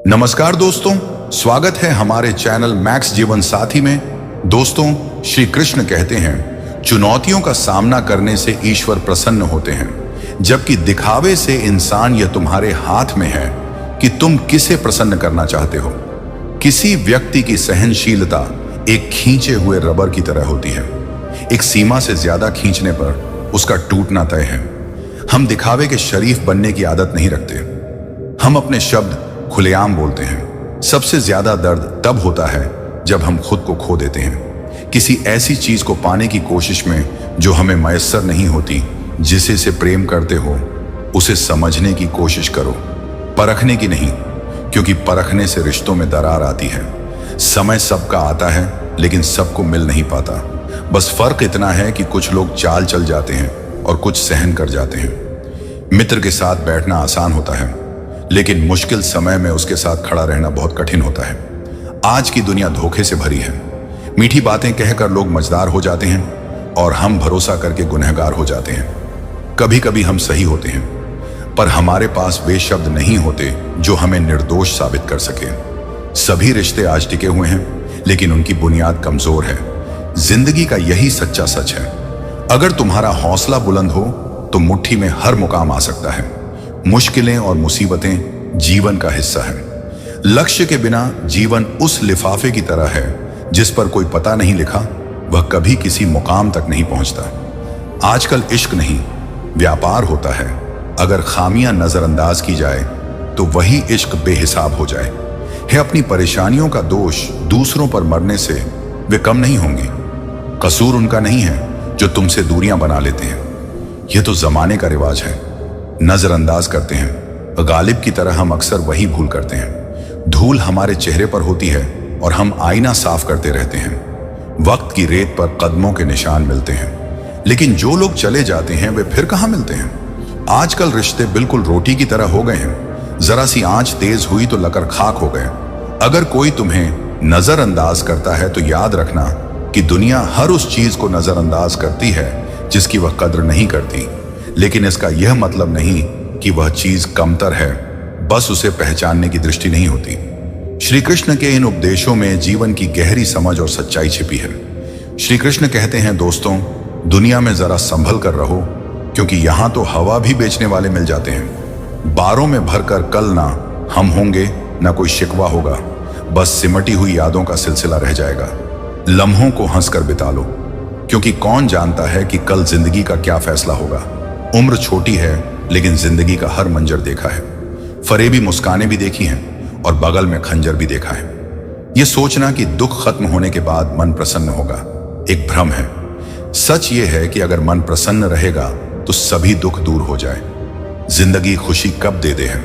नमस्कार दोस्तों, स्वागत है हमारे चैनल मैक्स जीवन साथी में। दोस्तों, श्री कृष्ण कहते हैं चुनौतियों का सामना करने से ईश्वर प्रसन्न होते हैं, जबकि दिखावे से इंसान यह तुम्हारे हाथ में है कि तुम किसे प्रसन्न करना चाहते हो। किसी व्यक्ति की सहनशीलता एक खींचे हुए रबर की तरह होती है। एक सीमा से ज्यादा खींचने पर उसका टूटना तय है। हम दिखावे के शरीफ बनने की आदत नहीं रखते। हम अपने शब्द खुलेआम बोलते हैं। सबसे ज्यादा दर्द तब होता है जब हम खुद को खो देते हैं, किसी ऐसी चीज को पाने की कोशिश में जो हमें मयस्सर नहीं होती। जिसे से प्रेम करते हो उसे समझने की कोशिश करो, परखने की नहीं, क्योंकि परखने से रिश्तों में दरार आती है। समय सबका आता है लेकिन सबको मिल नहीं पाता। बस फर्क इतना है कि कुछ लोग चाल चल जाते हैं और कुछ सहन कर जाते हैं। मित्र के साथ बैठना आसान होता है, लेकिन मुश्किल समय में उसके साथ खड़ा रहना बहुत कठिन होता है। आज की दुनिया धोखे से भरी है। मीठी बातें कहकर लोग मजेदार हो जाते हैं और हम भरोसा करके गुनहगार हो जाते हैं। कभी कभी हम सही होते हैं, पर हमारे पास वे शब्द नहीं होते जो हमें निर्दोष साबित कर सके। सभी रिश्ते आज टिके हुए हैं, लेकिन उनकी बुनियाद कमजोर है। जिंदगी का यही सच्चा सच है। अगर तुम्हारा हौसला बुलंद हो तो मुट्ठी में हर मुकाम आ सकता है। मुश्किलें और मुसीबतें जीवन का हिस्सा है। लक्ष्य के बिना जीवन उस लिफाफे की तरह है जिस पर कोई पता नहीं लिखा, वह कभी किसी मुकाम तक नहीं पहुंचता। आजकल इश्क नहीं, व्यापार होता है। अगर खामियां नजरअंदाज की जाए तो वही इश्क बेहिसाब हो जाए। है अपनी परेशानियों का दोष दूसरों पर मरने से वे कम नहीं होंगे। कसूर उनका नहीं है जो तुमसे दूरियां बना लेते हैं। यह तो जमाने का रिवाज है। नजरअंदाज करते हैं। गालिब की तरह हम अक्सर वही भूल करते हैं। धूल हमारे चेहरे पर होती है और हम आईना साफ करते रहते हैं। वक्त की रेत पर कदमों के निशान मिलते हैं, लेकिन जो लोग चले जाते हैं वे फिर कहां मिलते हैं। आजकल रिश्ते बिल्कुल रोटी की तरह हो गए हैं। जरा सी आंच तेज हुई तो लकर खाक हो गए। अगर कोई तुम्हें नजरअंदाज करता है तो याद रखना कि दुनिया हर उस चीज को नजरअंदाज करती है जिसकी वह कद्र नहीं करती। लेकिन इसका यह मतलब नहीं कि वह चीज कमतर है, बस उसे पहचानने की दृष्टि नहीं होती। श्री कृष्ण के इन उपदेशों में जीवन की गहरी समझ और सच्चाई छिपी है। श्री कृष्ण कहते हैं, दोस्तों, दुनिया में जरा संभल कर रहो, क्योंकि यहां तो हवा भी बेचने वाले मिल जाते हैं। बारों में भरकर कल ना हम होंगे ना कोई शिकवा होगा, बस सिमटी हुई यादों का सिलसिला रह जाएगा। लम्हों को हंसकर बिता लो, क्योंकि कौन जानता है कि कल जिंदगी का क्या फैसला होगा। उम्र छोटी है, लेकिन जिंदगी का हर मंजर देखा है। फरेबी मुस्कानें भी देखी हैं और बगल में खंजर भी देखा है। यह सोचना कि दुख खत्म होने के बाद मन प्रसन्न होगा एक भ्रम है। सच यह है कि अगर मन प्रसन्न रहेगा तो सभी दुख दूर हो जाए। जिंदगी खुशी कब दे दे है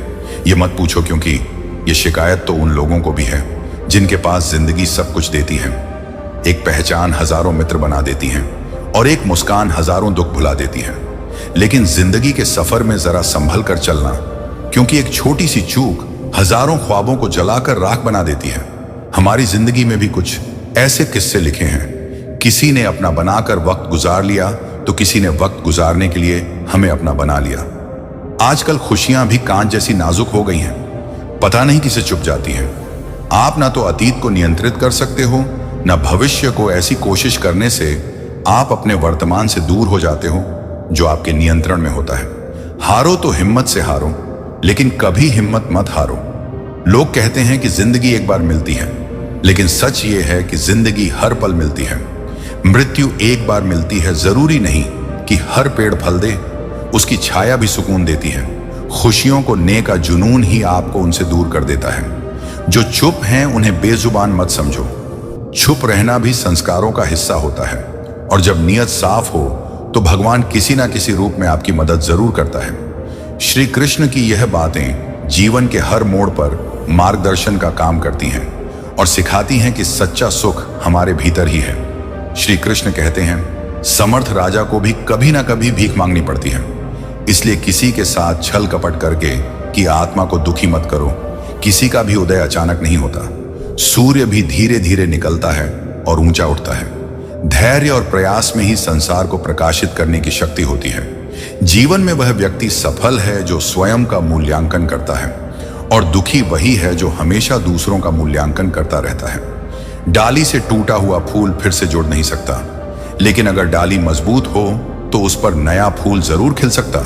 ये मत पूछो, क्योंकि यह शिकायत तो उन लोगों को भी है जिनके पास जिंदगी सब कुछ देती है। एक पहचान हजारों मित्र बना देती है और एक मुस्कान हजारों दुख भुला देती है। लेकिन जिंदगी के सफर में जरा संभल कर चलना, क्योंकि एक छोटी सी चूक हजारों ख्वाबों को जलाकर राख बना देती है। हमारी जिंदगी में भी कुछ ऐसे किस्से लिखे हैं। किसी ने अपना बनाकर वक्त गुजार लिया तो किसी ने वक्त गुजारने के लिए हमें अपना बना लिया। आजकल खुशियां भी कांच जैसी नाजुक हो गई हैं, पता नहीं किसे चुप जाती हैं। आप ना तो अतीत को नियंत्रित कर सकते हो, ना भविष्य को। ऐसी कोशिश करने से आप अपने वर्तमान से दूर हो जाते हो जो आपके नियंत्रण में होता है। हारो तो हिम्मत से हारो, लेकिन कभी हिम्मत मत हारो। लोग कहते हैं कि जिंदगी एक बार मिलती है, लेकिन सच ये है कि जिंदगी हर पल मिलती है। मृत्यु एक बार मिलती है, जरूरी नहीं कि हर पेड़ फल दे, उसकी छाया भी सुकून देती है। खुशियों को नेक जुनून ही आपको उनसे दूर कर देता है। जो चुप हैं उन्हें बेजुबान मत समझो। चुप रहना भी संस्कारों का हिस्सा होता है, और जब नीयत साफ हो तो भगवान किसी ना किसी रूप में आपकी मदद जरूर करता है। श्री कृष्ण की यह बातें जीवन के हर मोड़ पर मार्गदर्शन का काम करती हैं और सिखाती हैं कि सच्चा सुख हमारे भीतर ही है। श्री कृष्ण कहते हैं, समर्थ राजा को भी कभी ना कभी भीख मांगनी पड़ती है। इसलिए किसी के साथ छल कपट करके कि आत्मा को दुखी मत करो। किसी का भी उदय अचानक नहीं होता। सूर्य भी धीरे धीरे निकलता है और ऊंचा उठता है। धैर्य और प्रयास में ही संसार को प्रकाशित करने की शक्ति होती है। जीवन में वह व्यक्ति सफल है जो स्वयं का मूल्यांकन करता है और दुखी वही है जो हमेशा दूसरों का मूल्यांकन करता रहता है। डाली से टूटा हुआ फूल फिर से जुड़ नहीं सकता, लेकिन अगर डाली मजबूत हो तो उस पर नया फूल जरूर खिल सकता।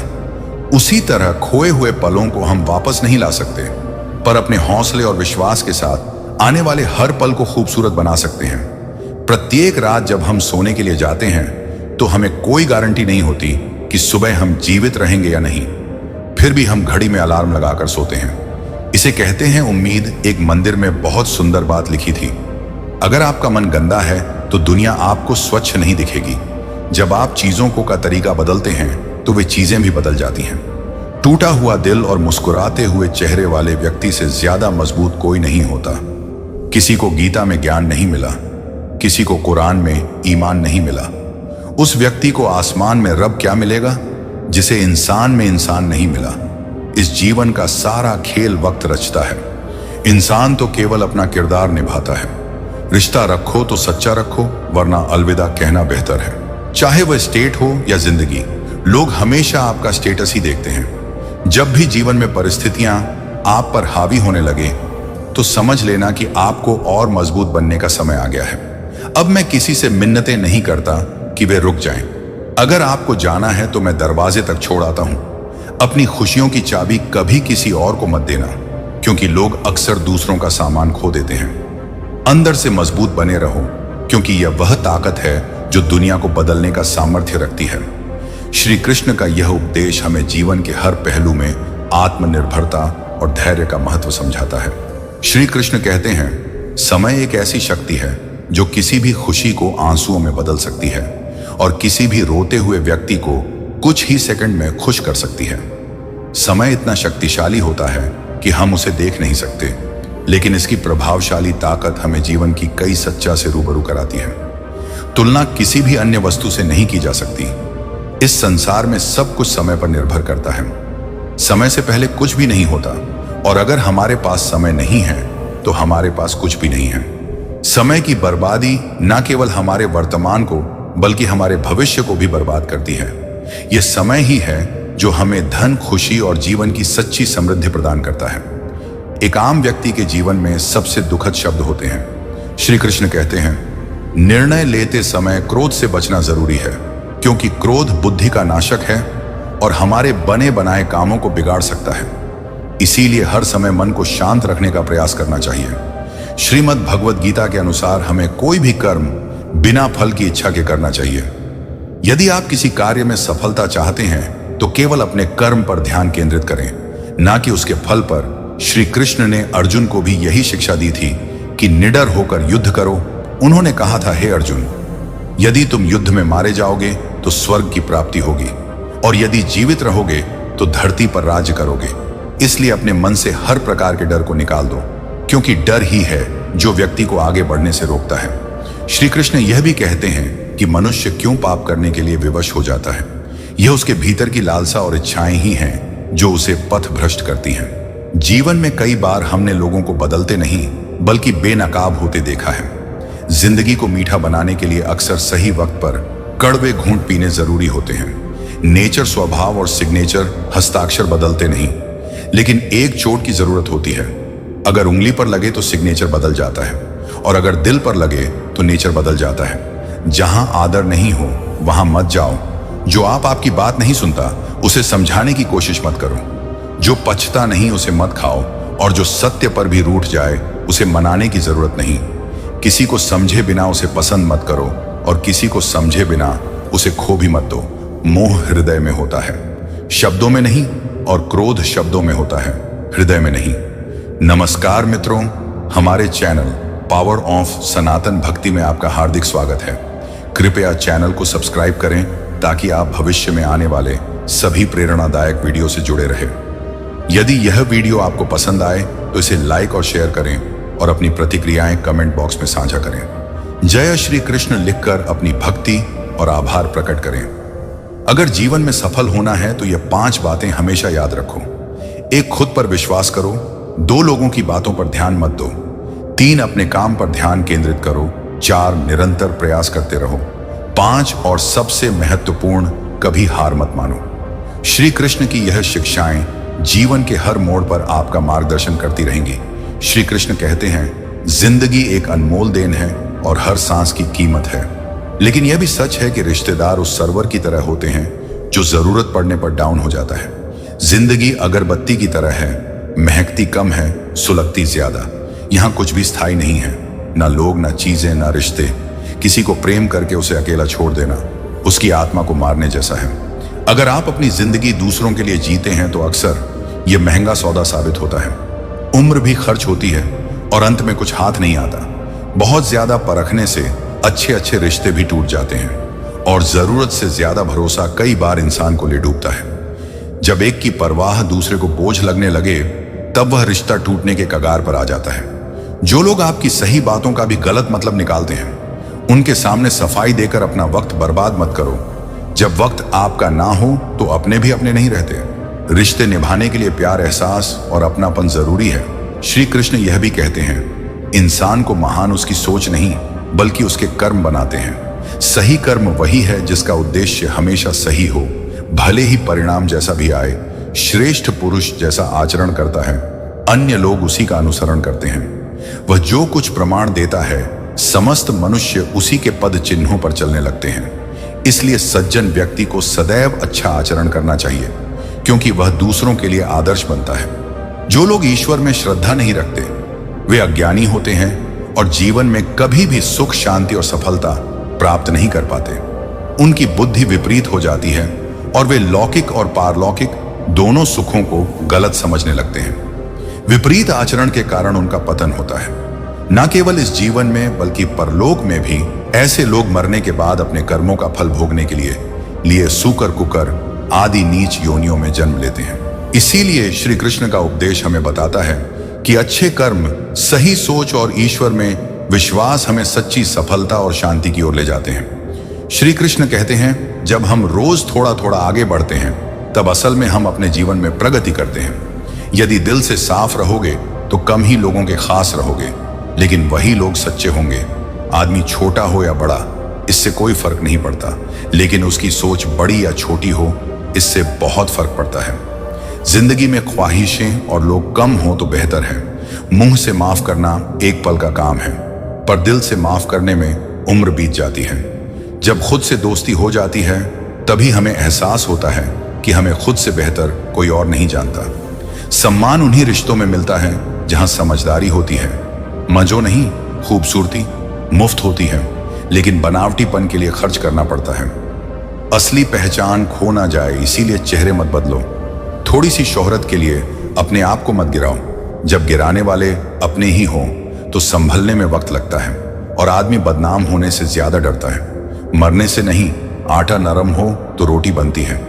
उसी तरह खोए हुए पलों को हम वापस नहीं ला सकते, पर अपने हौसले और विश्वास के साथ आने वाले हर पल को खूबसूरत बना सकते हैं। प्रत्येक रात जब हम सोने के लिए जाते हैं तो हमें कोई गारंटी नहीं होती कि सुबह हम जीवित रहेंगे या नहीं, फिर भी हम घड़ी में अलार्म लगाकर सोते हैं। इसे कहते हैं उम्मीद। एक मंदिर में बहुत सुंदर बात लिखी थी, अगर आपका मन गंदा है तो दुनिया आपको स्वच्छ नहीं दिखेगी। जब आप चीजों को का तरीका बदलते हैं तो वे चीजें भी बदल जाती हैं। टूटा हुआ दिल और मुस्कुराते हुए चेहरे वाले व्यक्ति से ज्यादा मजबूत कोई नहीं होता। किसी को गीता में ज्ञान नहीं मिला, किसी को कुरान में ईमान नहीं मिला, उस व्यक्ति को आसमान में रब क्या मिलेगा जिसे इंसान में इंसान नहीं मिला। इस जीवन का सारा खेल वक्त रचता है। इंसान तो केवल अपना किरदार निभाता है। रिश्ता रखो तो सच्चा रखो, वरना अलविदा कहना बेहतर है। चाहे वह स्टेट हो या जिंदगी, लोग हमेशा आपका स्टेटस ही देखते हैं। जब भी जीवन में परिस्थितियां आप पर हावी होने लगे तो समझ लेना कि आपको और मजबूत बनने का समय आ गया है। अब मैं किसी से मिन्नतें नहीं करता कि वे रुक जाएं। अगर आपको जाना है तो मैं दरवाजे तक छोड़ आता हूं। अपनी खुशियों की चाबी कभी किसी और को मत देना, क्योंकि लोग अक्सर दूसरों का सामान खो देते हैं। अंदर से मजबूत बने रहो, क्योंकि यह वह ताकत है जो दुनिया को बदलने का सामर्थ्य रखती है। श्री कृष्ण का यह उपदेश हमें जीवन के हर पहलू में आत्मनिर्भरता और धैर्य का महत्व समझाता है। श्री कृष्ण कहते हैं, समय एक ऐसी शक्ति है जो किसी भी खुशी को आंसुओं में बदल सकती है और किसी भी रोते हुए व्यक्ति को कुछ ही सेकंड में खुश कर सकती है। समय इतना शक्तिशाली होता है कि हम उसे देख नहीं सकते, लेकिन इसकी प्रभावशाली ताकत हमें जीवन की कई सच्चा से रूबरू कराती है। तुलना किसी भी अन्य वस्तु से नहीं की जा सकती। इस संसार में सब कुछ समय पर निर्भर करता है। समय से पहले कुछ भी नहीं होता, और अगर हमारे पास समय नहीं है तो हमारे पास कुछ भी नहीं है। समय की बर्बादी न केवल हमारे वर्तमान को बल्कि हमारे भविष्य को भी बर्बाद करती है। यह समय ही है जो हमें धन, खुशी और जीवन की सच्ची समृद्धि प्रदान करता है। एक आम व्यक्ति के जीवन में सबसे दुखद शब्द होते हैं। श्री कृष्ण कहते हैं, निर्णय लेते समय क्रोध से बचना जरूरी है, क्योंकि क्रोध बुद्धि का नाशक है और हमारे बने बनाए कामों को बिगाड़ सकता है। इसीलिए हर समय मन को शांत रखने का प्रयास करना चाहिए। श्रीमद् भगवद गीता के अनुसार हमें कोई भी कर्म बिना फल की इच्छा के करना चाहिए। यदि आप किसी कार्य में सफलता चाहते हैं तो केवल अपने कर्म पर ध्यान केंद्रित करें, ना कि उसके फल पर। श्री कृष्ण ने अर्जुन को भी यही शिक्षा दी थी कि निडर होकर युद्ध करो। उन्होंने कहा था, हे अर्जुन, यदि तुम युद्ध में मारे जाओगे तो स्वर्ग की प्राप्ति होगी, और यदि जीवित रहोगे तो धरती पर राज्य करोगे। इसलिए अपने मन से हर प्रकार के डर को निकाल दो, क्योंकि डर ही है जो व्यक्ति को आगे बढ़ने से रोकता है। श्री कृष्ण यह भी कहते हैं कि मनुष्य क्यों पाप करने के लिए विवश हो जाता है। यह उसके भीतर की लालसा और इच्छाएं ही हैं जो उसे पथ भ्रष्ट करती हैं। जीवन में कई बार हमने लोगों को बदलते नहीं बल्कि बेनकाब होते देखा है। जिंदगी को मीठा बनाने के लिए अक्सर सही वक्त पर कड़वे घूंट पीने जरूरी होते हैं। नेचर, स्वभाव और सिग्नेचर, हस्ताक्षर बदलते नहीं, लेकिन एक चोट की जरूरत होती है। अगर उंगली पर लगे तो सिग्नेचर बदल जाता है, और अगर दिल पर लगे तो नेचर बदल जाता है। जहां आदर नहीं हो वहां मत जाओ। जो आपकी बात नहीं सुनता उसे समझाने की कोशिश मत करो। जो पचता नहीं उसे मत खाओ, और जो सत्य पर भी रूठ जाए उसे मनाने की जरूरत नहीं। किसी को समझे बिना उसे पसंद मत करो, और किसी को समझे बिना उसे खो भी मत दो। मोह हृदय में होता है, शब्दों में नहीं, और क्रोध शब्दों में होता है, हृदय में नहीं। नमस्कार मित्रों, हमारे चैनल पावर ऑफ सनातन भक्ति में आपका हार्दिक स्वागत है। कृपया चैनल को सब्सक्राइब करें ताकि आप भविष्य में आने वाले सभी प्रेरणादायक वीडियो से जुड़े रहें। यदि यह वीडियो आपको पसंद आए तो इसे लाइक और शेयर करें, और अपनी प्रतिक्रियाएं कमेंट बॉक्स में साझा करें। जय श्री कृष्ण लिखकर अपनी भक्ति और आभार प्रकट करें। अगर जीवन में सफल होना है तो यह 5 बातें हमेशा याद रखो। 1, खुद पर विश्वास करो। 2, लोगों की बातों पर ध्यान मत दो। 3, अपने काम पर ध्यान केंद्रित करो। 4, निरंतर प्रयास करते रहो। 5, और सबसे महत्वपूर्ण, कभी हार मत मानो। श्री कृष्ण की यह शिक्षाएं जीवन के हर मोड़ पर आपका मार्गदर्शन करती रहेंगी। श्री कृष्ण कहते हैं, जिंदगी एक अनमोल देन है और हर सांस की कीमत है। लेकिन यह भी सच है कि रिश्तेदार उस सर्वर की तरह होते हैं जो जरूरत पड़ने पर डाउन हो जाता है। जिंदगी अगरबत्ती की तरह है, महकती कम है, सुलगती ज्यादा। यहाँ कुछ भी स्थायी नहीं है, ना लोग, ना चीजें, ना रिश्ते। किसी को प्रेम करके उसे अकेला छोड़ देना उसकी आत्मा को मारने जैसा है। अगर आप अपनी जिंदगी दूसरों के लिए जीते हैं तो अक्सर यह महंगा सौदा साबित होता है। उम्र भी खर्च होती है और अंत में कुछ हाथ नहीं आता। बहुत ज्यादा परखने से अच्छे अच्छे रिश्ते भी टूट जाते हैं और जरूरत से ज्यादा भरोसा कई बार इंसान को ले डूबता है। जब एक की परवाह दूसरे को बोझ लगने लगे तब वह रिश्ता टूटने के कगार पर आ जाता है। जो लोग आपकी सही बातों का भी गलत मतलब निकालते हैं, उनके सामने सफाई देकर अपना वक्त बर्बाद मत करो। जब वक्त आपका ना हो तो अपने भी अपने नहीं रहते। रिश्ते निभाने के लिए प्यार, एहसास और अपनापन जरूरी है। श्री कृष्ण यह भी कहते हैं, इंसान को महान उसकी सोच नहीं बल्कि उसके कर्म बनाते हैं। सही कर्म वही है जिसका उद्देश्य हमेशा सही हो, भले ही परिणाम जैसा भी आए। श्रेष्ठ पुरुष जैसा आचरण करता है, अन्य लोग उसी का अनुसरण करते हैं। वह जो कुछ प्रमाण देता है, समस्त मनुष्य उसी के पद चिन्हों पर चलने लगते हैं। इसलिए सज्जन व्यक्ति को सदैव अच्छा आचरण करना चाहिए, क्योंकि वह दूसरों के लिए आदर्श बनता है। जो लोग ईश्वर में श्रद्धा नहीं रखते, वे अज्ञानी होते हैं और जीवन में कभी भी सुख, शांति और सफलता प्राप्त नहीं कर पाते। उनकी बुद्धि विपरीत हो जाती है और वे लौकिक और पारलौकिक दोनों सुखों को गलत समझने लगते हैं। विपरीत आचरण के कारण उनका पतन होता है। न केवल इस जीवन में बल्कि परलोक में भी ऐसे लोग मरने के बाद अपने कर्मों का फल भोगने के लिए सूकर, कुकर आदि नीच योनियों में जन्म लेते हैं। इसीलिए श्री कृष्ण का उपदेश हमें बताता है कि अच्छे कर्म, सही सोच और ईश्वर में विश्वास हमें सच्ची सफलता और शांति की ओर ले जाते हैं। श्री कृष्ण कहते हैं, जब हम रोज थोड़ा थोड़ा आगे बढ़ते हैं तब असल में हम अपने जीवन में प्रगति करते हैं। यदि दिल से साफ रहोगे तो कम ही लोगों के खास रहोगे, लेकिन वही लोग सच्चे होंगे। आदमी छोटा हो या बड़ा, इससे कोई फर्क नहीं पड़ता, लेकिन उसकी सोच बड़ी या छोटी हो, इससे बहुत फर्क पड़ता है। जिंदगी में ख्वाहिशें और लोग कम हो तो बेहतर है। मुंह से माफ करना एक पल का काम है, पर दिल से माफ करने में उम्र बीत जाती है। जब खुद से दोस्ती हो जाती है तभी हमें एहसास होता है कि हमें खुद से बेहतर कोई और नहीं जानता। सम्मान उन्हीं रिश्तों में मिलता है जहां समझदारी होती है। मजो नहीं, खूबसूरती मुफ्त होती है, लेकिन बनावटीपन के लिए खर्च करना पड़ता है। असली पहचान खो ना जाए, इसीलिए चेहरे मत बदलो। थोड़ी सी शोहरत के लिए अपने आप को मत गिराओ। जब गिराने वाले अपने ही हों तो संभलने में वक्त लगता है और आदमी बदनाम होने से ज्यादा डरता है। मरने से नहीं, आटा नरम हो तो रोटी बनती है।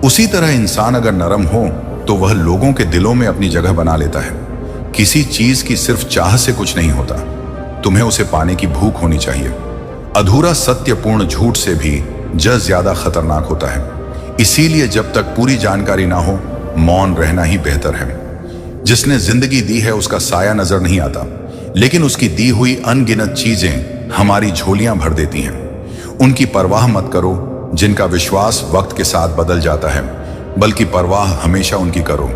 उसी तरह इंसान अगर नरम हो तो वह लोगों के दिलों में अपनी जगह बना लेता है। किसी चीज की सिर्फ चाह से कुछ नहीं होता, तुम्हें उसे पाने की भूख होनी चाहिए। अधूरा सत्यपूर्ण झूठ से भी जज ज्यादा खतरनाक होता है। इसीलिए जब तक पूरी जानकारी ना हो, मौन रहना ही बेहतर है। जिसने जिंदगी दी है उसका साया नजर नहीं आता, लेकिन उसकी दी हुई अनगिनत चीजें हमारी झोलियां भर देती हैं। उनकी परवाह मत करो जिनका विश्वास वक्त के साथ बदल जाता है, बल्कि परवाह हमेशा उनकी करो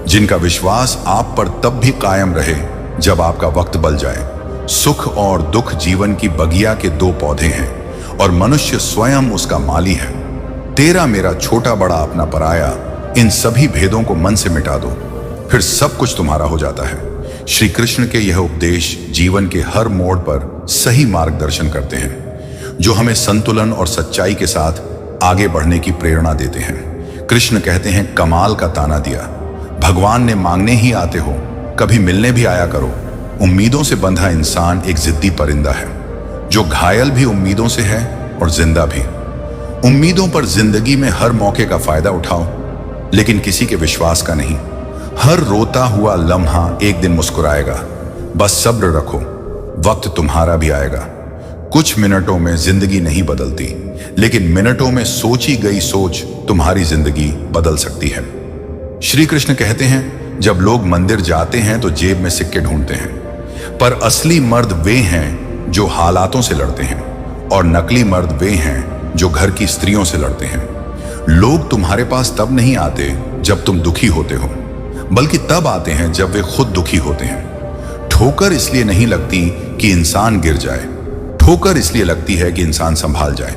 जिनका विश्वास आप पर तब भी कायम रहे जब आपका वक्त बल जाए। सुख और दुख जीवन की बगिया के दो पौधे हैं और मनुष्य स्वयं उसका माली है। तेरा मेरा, छोटा बड़ा, अपना पराया, इन सभी भेदों को मन से मिटा दो, फिर सब कुछ तुम्हारा हो जाता है। श्री कृष्ण के यह उपदेश जीवन के हर मोड़ पर सही मार्गदर्शन करते हैं, जो हमें संतुलन और सच्चाई के साथ आगे बढ़ने की प्रेरणा देते हैं। कृष्ण कहते हैं, कमाल का ताना दिया, भगवान ने मांगने ही आते हो, कभी मिलने भी आया करो। उम्मीदों से बंधा इंसान एक जिद्दी परिंदा है, जो घायल भी उम्मीदों से है और जिंदा भी। उम्मीदों पर जिंदगी में हर मौके का फायदा उठाओ, लेकिन किसी के विश्वास का नहीं। हर रोता हुआ लम्हा एक दिन मुस्कुराएगा, बस सब्र रखो, वक्त तुम्हारा भी आएगा। कुछ मिनटों में जिंदगी नहीं बदलती, लेकिन मिनटों में सोची गई सोच तुम्हारी जिंदगी बदल सकती है। श्री कृष्ण कहते हैं, जब लोग मंदिर जाते हैं तो जेब में सिक्के ढूंढते हैं, पर असली मर्द वे हैं जो हालातों से लड़ते हैं, और नकली मर्द वे हैं जो घर की स्त्रियों से लड़ते हैं। लोग तुम्हारे पास तब नहीं आते जब तुम दुखी होते हो, बल्कि तब आते हैं जब वे खुद दुखी होते हैं। ठोकर इसलिए नहीं लगती कि इंसान गिर जाए, ठोकर इसलिए लगती है कि इंसान संभाल जाए।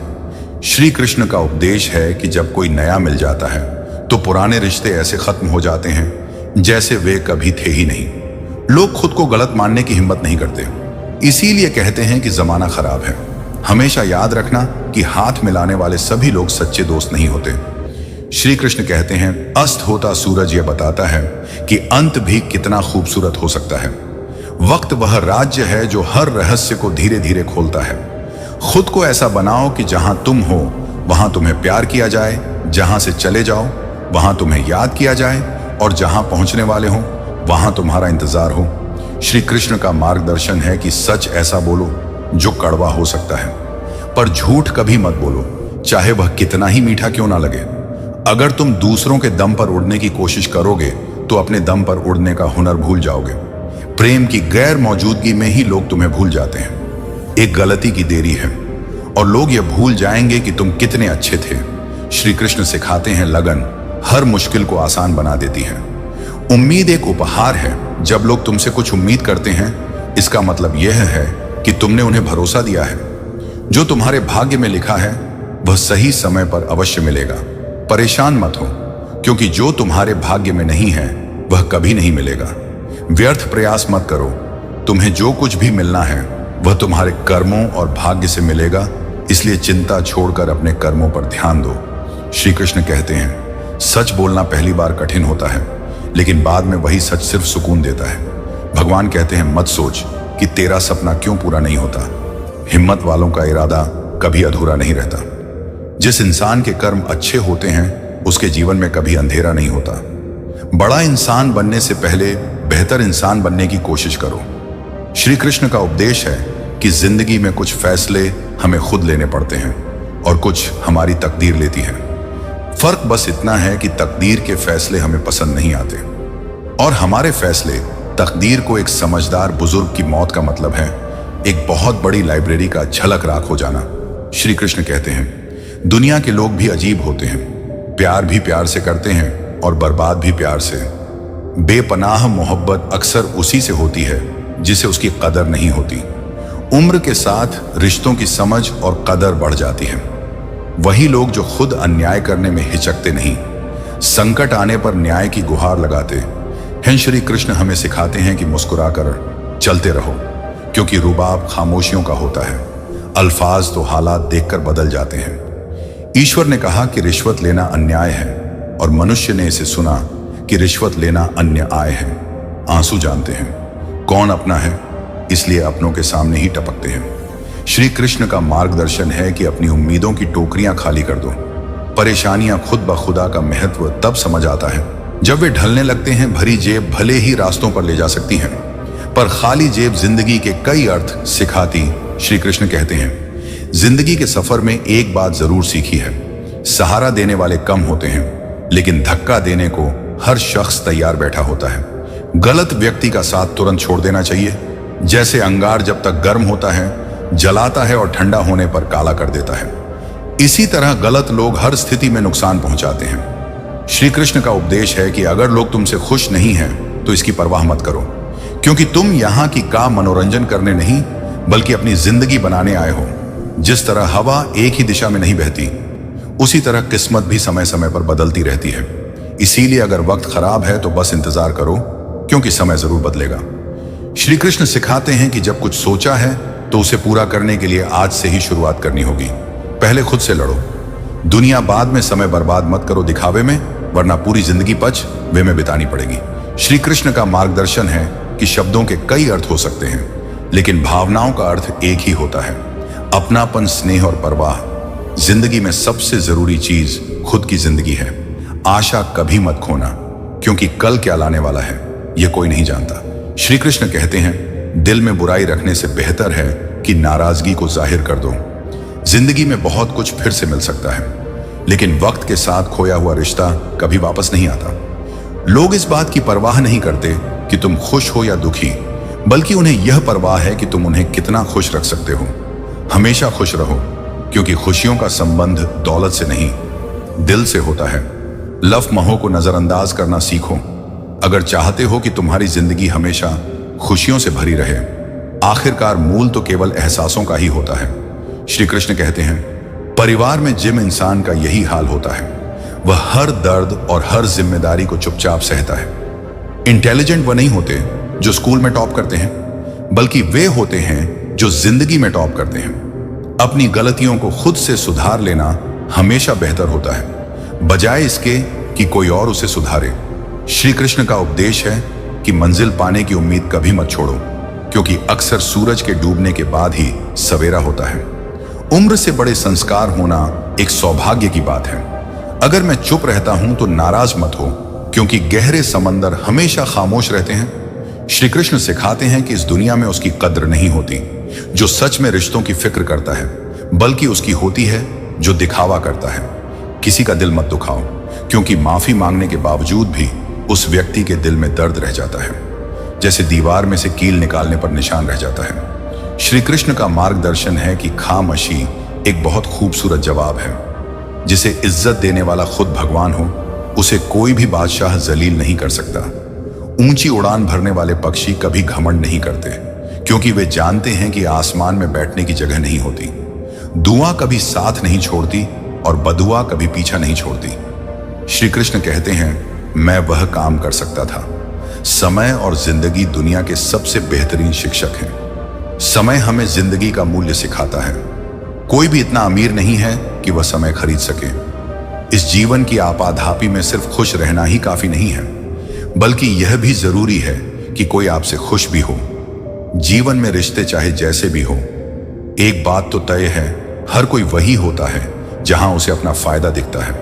श्री कृष्ण का उपदेश है कि जब कोई नया मिल जाता है तो पुराने रिश्ते ऐसे खत्म हो जाते हैं जैसे वे कभी थे ही नहीं। लोग खुद को गलत मानने की हिम्मत नहीं करते, इसीलिए कहते हैं कि जमाना खराब है। हमेशा याद रखना कि हाथ मिलाने वाले सभी लोग सच्चे दोस्त नहीं होते। श्री कृष्ण कहते हैं, अस्त होता सूरज यह बताता है कि अंत भी कितना खूबसूरत हो सकता है। वक्त वह राज्य है जो हर रहस्य को धीरे धीरे खोलता है। खुद को ऐसा बनाओ कि जहां तुम हो वहां तुम्हें प्यार किया जाए, जहां से चले जाओ वहां तुम्हें याद किया जाए, और जहां पहुंचने वाले हो वहां तुम्हारा इंतजार हो। श्री कृष्ण का मार्गदर्शन है कि सच ऐसा बोलो जो कड़वा हो सकता है, पर झूठ कभी मत बोलो, चाहे वह कितना ही मीठा क्यों ना लगे। अगर तुम दूसरों के दम पर उड़ने की कोशिश करोगे तो अपने दम पर उड़ने का हुनर भूल जाओगे। प्रेम की गैर मौजूदगी में ही लोग तुम्हें भूल जाते हैं। एक गलती की देरी है और लोग यह भूल जाएंगे कि तुम कितने अच्छे थे। श्री कृष्ण सिखाते हैं, लगन हर मुश्किल को आसान बना देती है। उम्मीद एक उपहार है। जब लोग तुमसे कुछ उम्मीद करते हैं, इसका मतलब यह है कि तुमने उन्हें भरोसा दिया है। जो तुम्हारे भाग्य में लिखा है वह सही समय पर अवश्य मिलेगा। परेशान मत हो, क्योंकि जो तुम्हारे भाग्य में नहीं है वह कभी नहीं मिलेगा। व्यर्थ प्रयास मत करो, तुम्हें जो कुछ भी मिलना है वह तुम्हारे कर्मों और भाग्य से मिलेगा, इसलिए चिंता छोड़कर अपने कर्मों पर ध्यान दो। श्री कृष्ण कहते हैं, सच बोलना पहली बार कठिन होता है, लेकिन बाद में वही सच सिर्फ सुकून देता है। भगवान कहते हैं, मत सोच कि तेरा सपना क्यों पूरा नहीं होता। हिम्मत वालों का इरादा कभी अधूरा नहीं रहता। जिस इंसान के कर्म अच्छे होते हैं उसके जीवन में कभी अंधेरा नहीं होता। बड़ा इंसान बनने से पहले बेहतर इंसान बनने की कोशिश करो। श्री कृष्ण का उपदेश है कि जिंदगी में कुछ फैसले हमें खुद लेने पड़ते हैं और कुछ हमारी तकदीर लेती है। फर्क बस इतना है कि तकदीर के फैसले हमें पसंद नहीं आते और हमारे फैसले तकदीर को। एक समझदार बुजुर्ग की मौत का मतलब है एक बहुत बड़ी लाइब्रेरी का झलक राख हो जाना। श्री कृष्ण कहते हैं, दुनिया के लोग भी अजीब होते हैं। प्यार भी प्यार से करते हैं और बर्बाद भी प्यार से। बेपनाह मोहब्बत अक्सर उसी से होती है जिसे उसकी कदर नहीं होती। उम्र के साथ रिश्तों की समझ और कदर बढ़ जाती है। वही लोग जो खुद अन्याय करने में हिचकते नहीं, संकट आने पर न्याय की गुहार लगाते हैं। श्री कृष्ण हमें सिखाते हैं कि मुस्कुराकर चलते रहो, क्योंकि रुबाब खामोशियों का होता है। अल्फाज तो हालात देखकर बदल जाते हैं। ईश्वर ने कहा कि रिश्वत लेना अन्याय है और मनुष्य ने इसे सुना कि रिश्वत लेना अन्याय है। आंसू जानते हैं कौन अपना है, इसलिए अपनों के सामने ही टपकते हैं। श्री कृष्ण का मार्गदर्शन है कि अपनी उम्मीदों की टोकरियां खाली कर दो। परेशानियां खुद ब खुदा का महत्व तब समझ आता है जब वे ढलने लगते हैं। भरी जेब भले ही रास्तों पर ले जा सकती हैं, पर खाली जेब जिंदगी के कई अर्थ सिखाती। श्री कृष्ण कहते हैं, जिंदगी के सफर में एक बात जरूर सीखी है, सहारा देने वाले कम होते हैं, लेकिन धक्का देने को हर शख्स तैयार बैठा होता है। गलत व्यक्ति का साथ तुरंत छोड़ देना चाहिए। जैसे अंगार जब तक गर्म होता है जलाता है और ठंडा होने पर काला कर देता है, इसी तरह गलत लोग हर स्थिति में नुकसान पहुंचाते हैं। श्री कृष्ण का उपदेश है कि अगर लोग तुमसे खुश नहीं हैं तो इसकी परवाह मत करो, क्योंकि तुम यहाँ की का मनोरंजन करने नहीं बल्कि अपनी जिंदगी बनाने आए हो। जिस तरह हवा एक ही दिशा में नहीं बहती, उसी तरह किस्मत भी समय समय पर बदलती रहती है। इसीलिए अगर वक्त खराब है तो बस इंतजार करो, क्योंकि समय जरूर बदलेगा। श्री कृष्ण सिखाते हैं कि जब कुछ सोचा है तो उसे पूरा करने के लिए आज से ही शुरुआत करनी होगी। पहले खुद से लड़ो। दुनिया बाद में समय बर्बाद मत करो दिखावे में, वरना पूरी जिंदगी पच वे में बितानी पड़ेगी। श्री कृष्ण का मार्गदर्शन है कि शब्दों के कई अर्थ हो सकते हैं, लेकिन भावनाओं का अर्थ एक ही होता है, अपनापन, स्नेह और परवाह। जिंदगी में सबसे जरूरी चीज खुद की जिंदगी है। आशा कभी मत खोना, क्योंकि कल क्या लाने वाला है यह कोई नहीं जानता। श्री कृष्ण कहते हैं, दिल में बुराई रखने से बेहतर है कि नाराजगी को जाहिर कर दो। जिंदगी में बहुत कुछ फिर से मिल सकता है, लेकिन वक्त के साथ खोया हुआ रिश्ता कभी वापस नहीं आता। लोग इस बात की परवाह नहीं करते कि तुम खुश हो या दुखी, बल्कि उन्हें यह परवाह है कि तुम उन्हें कितना खुश रख सकते हो। हमेशा खुश रहो, क्योंकि खुशियों का संबंध दौलत से नहीं दिल से होता है। लफ मोह को नजरअंदाज करना सीखो। अगर चाहते हो कि तुम्हारी जिंदगी हमेशा खुशियों से भरी रहे, आखिरकार मूल तो केवल एहसासों का ही होता है। श्री कृष्ण कहते हैं, परिवार में जिन इंसान का यही हाल होता है, वह हर दर्द और हर जिम्मेदारी को चुपचाप सहता है। इंटेलिजेंट वह नहीं होते जो स्कूल में टॉप करते हैं, बल्कि वे होते हैं जो जिंदगी में टॉप करते हैं। अपनी गलतियों को खुद से सुधार लेना हमेशा बेहतर होता है, बजाय इसके कि कोई और उसे सुधारे। श्री कृष्ण का उपदेश है कि मंजिल पाने की उम्मीद कभी मत छोड़ो, क्योंकि अक्सर सूरज के डूबने के बाद ही सवेरा होता है। उम्र से बड़े संस्कार होना एक सौभाग्य की बात है। अगर मैं चुप रहता हूं तो नाराज मत हो, क्योंकि गहरे समंदर हमेशा खामोश रहते हैं। श्री कृष्ण सिखाते हैं कि इस दुनिया में उसकी कद्र नहीं होती जो सच में रिश्तों की फिक्र करता है, बल्कि उसकी होती है जो दिखावा करता है। किसी का दिल मत दुखाओ, क्योंकि माफी मांगने के बावजूद भी उस व्यक्ति के दिल में दर्द रह जाता है, जैसे दीवार में से कील निकालने पर निशान रह जाता है। श्री कृष्ण का मार्गदर्शन है कि खामोशी एक बहुत खूबसूरत जवाब है। जिसे इज्जत देने वाला खुद भगवान हो, उसे कोई भी बादशाह जलील नहीं कर सकता। ऊंची उड़ान भरने वाले पक्षी कभी घमंड नहीं करते, क्योंकि वे जानते हैं कि आसमान में बैठने की जगह नहीं होती। दुआ कभी साथ नहीं छोड़ती और बदुआ कभी पीछा नहीं छोड़ती। श्री कृष्ण कहते हैं, मैं वह काम कर सकता था। समय और जिंदगी दुनिया के सबसे बेहतरीन शिक्षक हैं। समय हमें जिंदगी का मूल्य सिखाता है। कोई भी इतना अमीर नहीं है कि वह समय खरीद सके। इस जीवन की आपाधापी में सिर्फ खुश रहना ही काफी नहीं है, बल्कि यह भी जरूरी है कि कोई आपसे खुश भी हो। जीवन में रिश्ते चाहे जैसे भी हो, एक बात तो तय है, हर कोई वही होता है जहां उसे अपना फायदा दिखता है।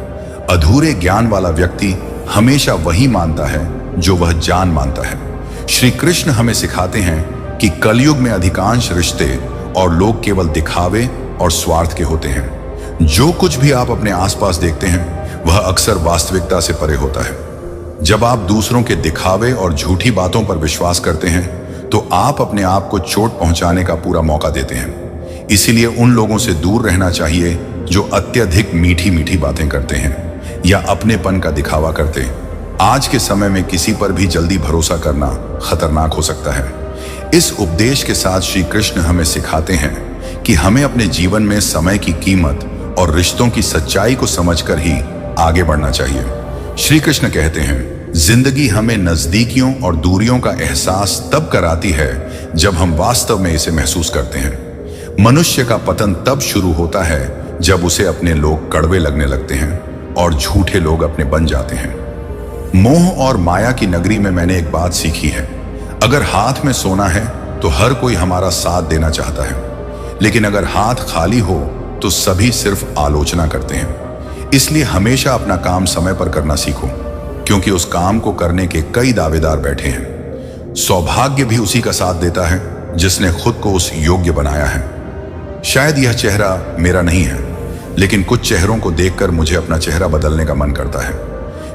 अधूरे ज्ञान वाला व्यक्ति हमेशा वही मानता है जो वह जान मानता है। श्री कृष्ण हमें सिखाते हैं कि कलयुग में अधिकांश रिश्ते और लोग केवल दिखावे और स्वार्थ के होते हैं। जो कुछ भी आप अपने आसपास देखते हैं, वह अक्सर वास्तविकता से परे होता है। जब आप दूसरों के दिखावे और झूठी बातों पर विश्वास करते हैं, तो आप अपने आप को चोट पहुंचाने का पूरा मौका देते हैं। इसीलिए उन लोगों से दूर रहना चाहिए जो अत्यधिक मीठी मीठी बातें करते हैं या अपनेपन का दिखावा करते हैं। आज के समय में किसी पर भी जल्दी भरोसा करना खतरनाक हो सकता है। इस उपदेश के साथ श्री कृष्ण हमें सिखाते हैं कि हमें अपने जीवन में समय की कीमत और रिश्तों की सच्चाई को समझकर ही आगे बढ़ना चाहिए। श्री कृष्ण कहते हैं, जिंदगी हमें नजदीकियों और दूरियों का एहसास तब कराती है जब हम वास्तव में इसे महसूस करते हैं। मनुष्य का पतन तब शुरू होता है जब उसे अपने लोग कड़वे लगने लगते हैं और झूठे लोग अपने बन जाते हैं। मोह और माया की नगरी में मैंने एक बात सीखी है, अगर हाथ में सोना है तो हर कोई हमारा साथ देना चाहता है, लेकिन अगर हाथ खाली हो तो सभी सिर्फ आलोचना करते हैं। इसलिए हमेशा अपना काम समय पर करना सीखो, क्योंकि उस काम को करने के कई दावेदार बैठे हैं। सौभाग्य भी उसी का साथ देता है जिसने खुद को उस योग्य बनाया है। शायद यह चेहरा मेरा नहीं है, लेकिन कुछ चेहरों को देखकर मुझे अपना चेहरा बदलने का मन करता है।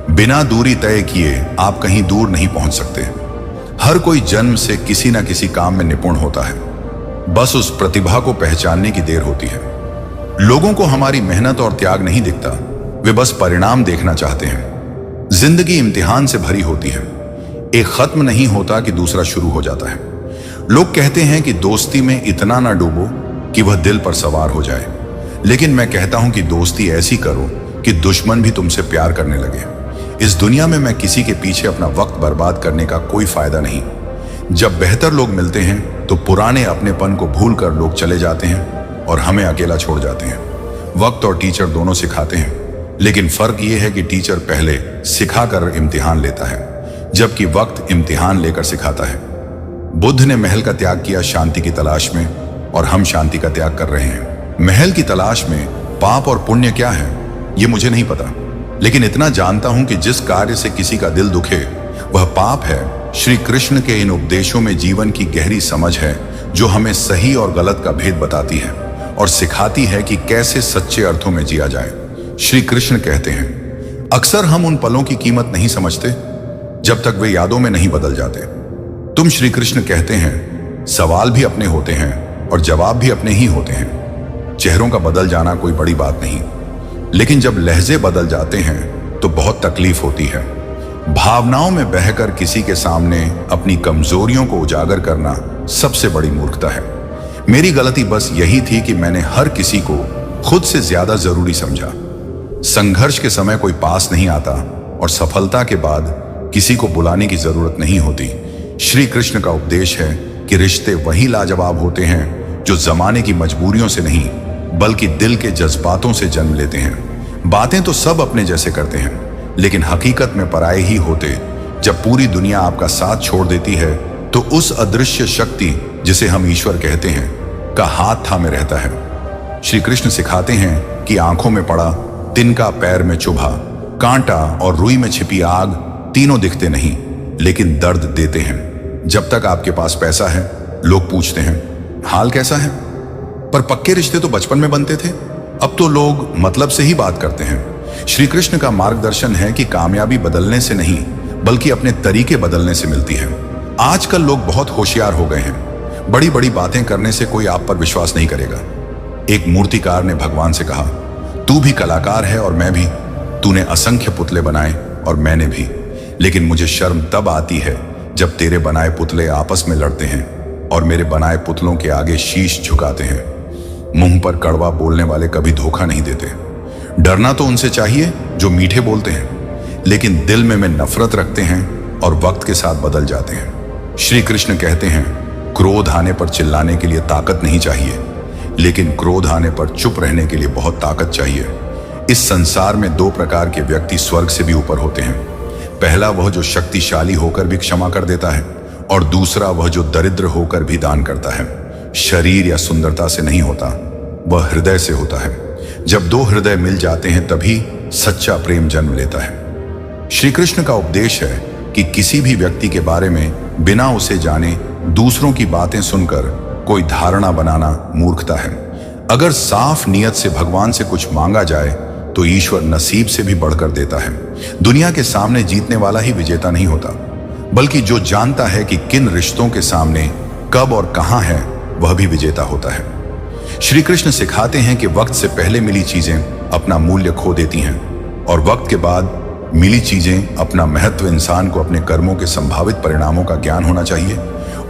बिना दूरी तय किए आप कहीं दूर नहीं पहुंच सकते। हर कोई जन्म से किसी न किसी काम में निपुण होता है, बस उस प्रतिभा को पहचानने की देर होती है। लोगों को हमारी मेहनत और त्याग नहीं दिखता, वे बस परिणाम देखना चाहते हैं। जिंदगी इम्तिहान से भरी होती है, एक खत्म नहीं होता कि दूसरा शुरू हो जाता है। लोग कहते हैं कि दोस्ती में इतना ना डूबो कि वह दिल पर सवार हो जाए, लेकिन मैं कहता हूं कि दोस्ती ऐसी करो कि दुश्मन भी तुमसे प्यार करने लगे। इस दुनिया में मैं किसी के पीछे अपना वक्त बर्बाद करने का कोई फायदा नहीं। जब बेहतर लोग मिलते हैं तो पुराने अपनेपन को भूलकर लोग चले जाते हैं और हमें अकेला छोड़ जाते हैं। वक्त और टीचर दोनों सिखाते हैं, लेकिन फर्क यह है कि टीचर पहले सिखाकर इम्तिहान लेता है, जबकि वक्त इम्तिहान लेकर सिखाता है। बुद्ध ने महल का त्याग किया शांति की तलाश में, और हम शांति का त्याग कर रहे हैं महल की तलाश में। पाप और पुण्य क्या है ये मुझे नहीं पता, लेकिन इतना जानता हूं कि जिस कार्य से किसी का दिल दुखे वह पाप है। श्री कृष्ण के इन उपदेशों में जीवन की गहरी समझ है, जो हमें सही और गलत का भेद बताती है और सिखाती है कि कैसे सच्चे अर्थों में जिया जाए। श्री कृष्ण कहते हैं, अक्सर हम उन पलों की कीमत नहीं समझते जब तक वे यादों में नहीं बदल जाते। तुम श्री कृष्ण कहते हैं, सवाल भी अपने होते हैं और जवाब भी अपने ही होते हैं। चेहरों का बदल जाना कोई बड़ी बात नहीं, लेकिन जब लहजे बदल जाते हैं तो बहुत तकलीफ होती है। भावनाओं में बहकर किसी के सामने अपनी कमजोरियों को उजागर करना सबसे बड़ी मूर्खता है। मेरी गलती बस यही थी कि मैंने हर किसी को खुद से ज्यादा जरूरी समझा। संघर्ष के समय कोई पास नहीं आता और सफलता के बाद किसी को बुलाने की जरूरत नहीं होती। श्री कृष्ण का उपदेश है कि रिश्ते वही लाजवाब होते हैं जो जमाने की मजबूरियों से नहीं बल्कि दिल के जज्बातों से जन्म लेते हैं। बातें तो सब अपने जैसे करते हैं, लेकिन हकीकत में पराये ही होते। जब पूरी दुनिया आपका साथ छोड़ देती है तो उस अदृश्य शक्ति जिसे हम ईश्वर कहते हैं का हाथ थामे रहता है। श्री कृष्ण सिखाते हैं कि आंखों में पड़ा तिनका, पैर में चुभा कांटा और रुई में छिपी आग तीनों दिखते नहीं, लेकिन दर्द देते हैं। जब तक आपके पास पैसा है लोग पूछते हैं हाल कैसा है, पर पक्के रिश्ते तो बचपन में बनते थे। अब तो लोग मतलब से ही बात करते हैं। श्री कृष्ण का मार्गदर्शन है कि कामयाबी बदलने से नहीं बल्कि अपने तरीके बदलने से मिलती है। आजकल लोग बहुत होशियार हो गए हैं। बड़ी बड़ी बातें करने से कोई आप पर विश्वास नहीं करेगा। एक मूर्तिकार ने भगवान से कहा, तू भी कलाकार है और मैं भी। तूने असंख्य पुतले बनाए और मैंने भी, लेकिन मुझे शर्म तब आती है जब तेरे बनाए पुतले आपस में लड़ते हैं और मेरे बनाए पुतलों के आगे शीश झुकाते हैं। मुंह पर कड़वा बोलने वाले कभी धोखा नहीं देते। डरना तो उनसे चाहिए जो मीठे बोलते हैं, लेकिन दिल में नफरत रखते हैं और वक्त के साथ बदल जाते हैं। श्री कृष्ण कहते हैं, क्रोध आने पर चिल्लाने के लिए ताकत नहीं चाहिए, लेकिन क्रोध आने पर चुप रहने के लिए बहुत ताकत चाहिए। इस संसार में दो प्रकार के व्यक्ति स्वर्ग से भी ऊपर होते हैं। पहला वह जो शक्तिशाली होकर भी क्षमा कर देता है, और दूसरा वह जो दरिद्र होकर भी दान करता है। शरीर या सुंदरता से नहीं होता, वह हृदय से होता है। जब दो हृदय मिल जाते हैं तभी सच्चा प्रेम जन्म लेता है। श्री कृष्ण का उपदेश है कि किसी भी व्यक्ति के बारे में बिना उसे जाने दूसरों की बातें सुनकर कोई धारणा बनाना मूर्खता है। अगर साफ नियत से भगवान से कुछ मांगा जाए तो ईश्वर नसीब से भी बढ़कर देता है। दुनिया के सामने जीतने वाला ही विजेता नहीं होता, बल्कि जो जानता है कि किन रिश्तों के सामने कब और कहां है वह भी विजेता होता है। श्री कृष्ण सिखाते हैं कि वक्त से पहले मिली चीजें अपना मूल्य खो देती हैं और वक्त के बाद मिली चीजें अपना महत्व। इंसान को अपने कर्मों के संभावित परिणामों का ज्ञान होना चाहिए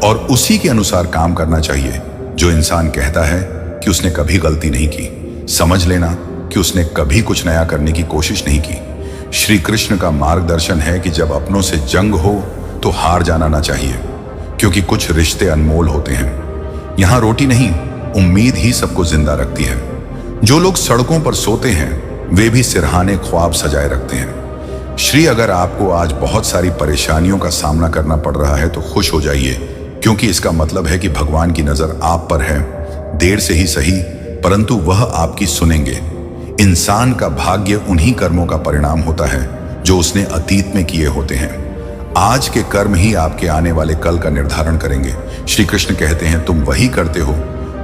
और उसी के अनुसार काम करना चाहिए। जो इंसान कहता है कि उसने कभी गलती नहीं की, समझ लेना कि उसने कभी कुछ नया करने की कोशिश नहीं की। श्री कृष्ण का मार्गदर्शन है कि जब अपनों से जंग हो तो हार जाना ना चाहिए, क्योंकि कुछ रिश्ते अनमोल होते हैं। यहां रोटी नहीं, उम्मीद ही सबको जिंदा रखती है। जो लोग सड़कों पर सोते हैं वे भी सिरहाने ख्वाब सजाए रखते हैं। श्री, अगर आपको आज बहुत सारी परेशानियों का सामना करना पड़ रहा है तो खुश हो जाइए, क्योंकि इसका मतलब है कि भगवान की नजर आप पर है। देर से ही सही, परंतु वह आपकी सुनेंगे। इंसान का भाग्य उन्हीं कर्मों का परिणाम होता है जो उसने अतीत में किए होते हैं। आज के कर्म ही आपके आने वाले कल का निर्धारण करेंगे। श्री कृष्ण कहते हैं, तुम वही करते हो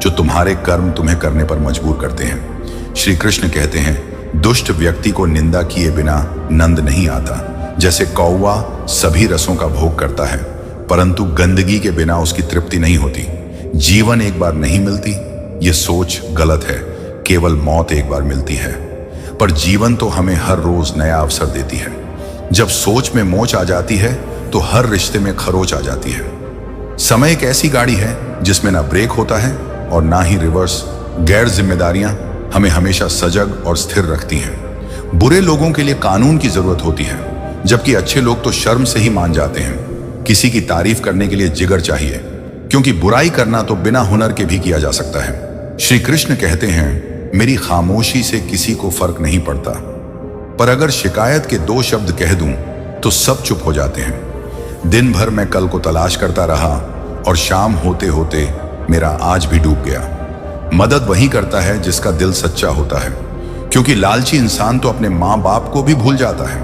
जो तुम्हारे कर्म तुम्हें करने पर मजबूर करते हैं। श्री कृष्ण कहते हैं, दुष्ट व्यक्ति को निंदा किए बिना नंद नहीं आता। जैसे कौवा सभी रसों का भोग करता है, परंतु गंदगी के बिना उसकी तृप्ति नहीं होती। जीवन एक बार नहीं मिलती, ये सोच गलत है। केवल मौत एक बार मिलती है, पर जीवन तो हमें हर रोज नया अवसर देती है। जब सोच में मोच आ जाती है तो हर रिश्ते में खरोच आ जाती है। समय एक ऐसी गाड़ी है जिसमें ना ब्रेक होता है और ना ही रिवर्स। गैर जिम्मेदारियां हमें हमेशा सजग और स्थिर रखती हैं। बुरे लोगों के लिए कानून की जरूरत होती है, जबकि अच्छे लोग तो शर्म से ही मान जाते हैं। किसी की तारीफ करने के लिए जिगर चाहिए, क्योंकि बुराई करना तो बिना हुनर के भी किया जा सकता है। श्री कृष्ण कहते हैं, मेरी खामोशी से किसी को फर्क नहीं पड़ता, पर अगर शिकायत के 2 शब्द कह दूं तो सब चुप हो जाते हैं। दिन भर मैं कल को तलाश करता रहा और शाम होते होते मेरा आज भी डूब गया। मदद वही करता है जिसका दिल सच्चा होता है, क्योंकि लालची इंसान तो अपने माँ बाप को भी भूल जाता है।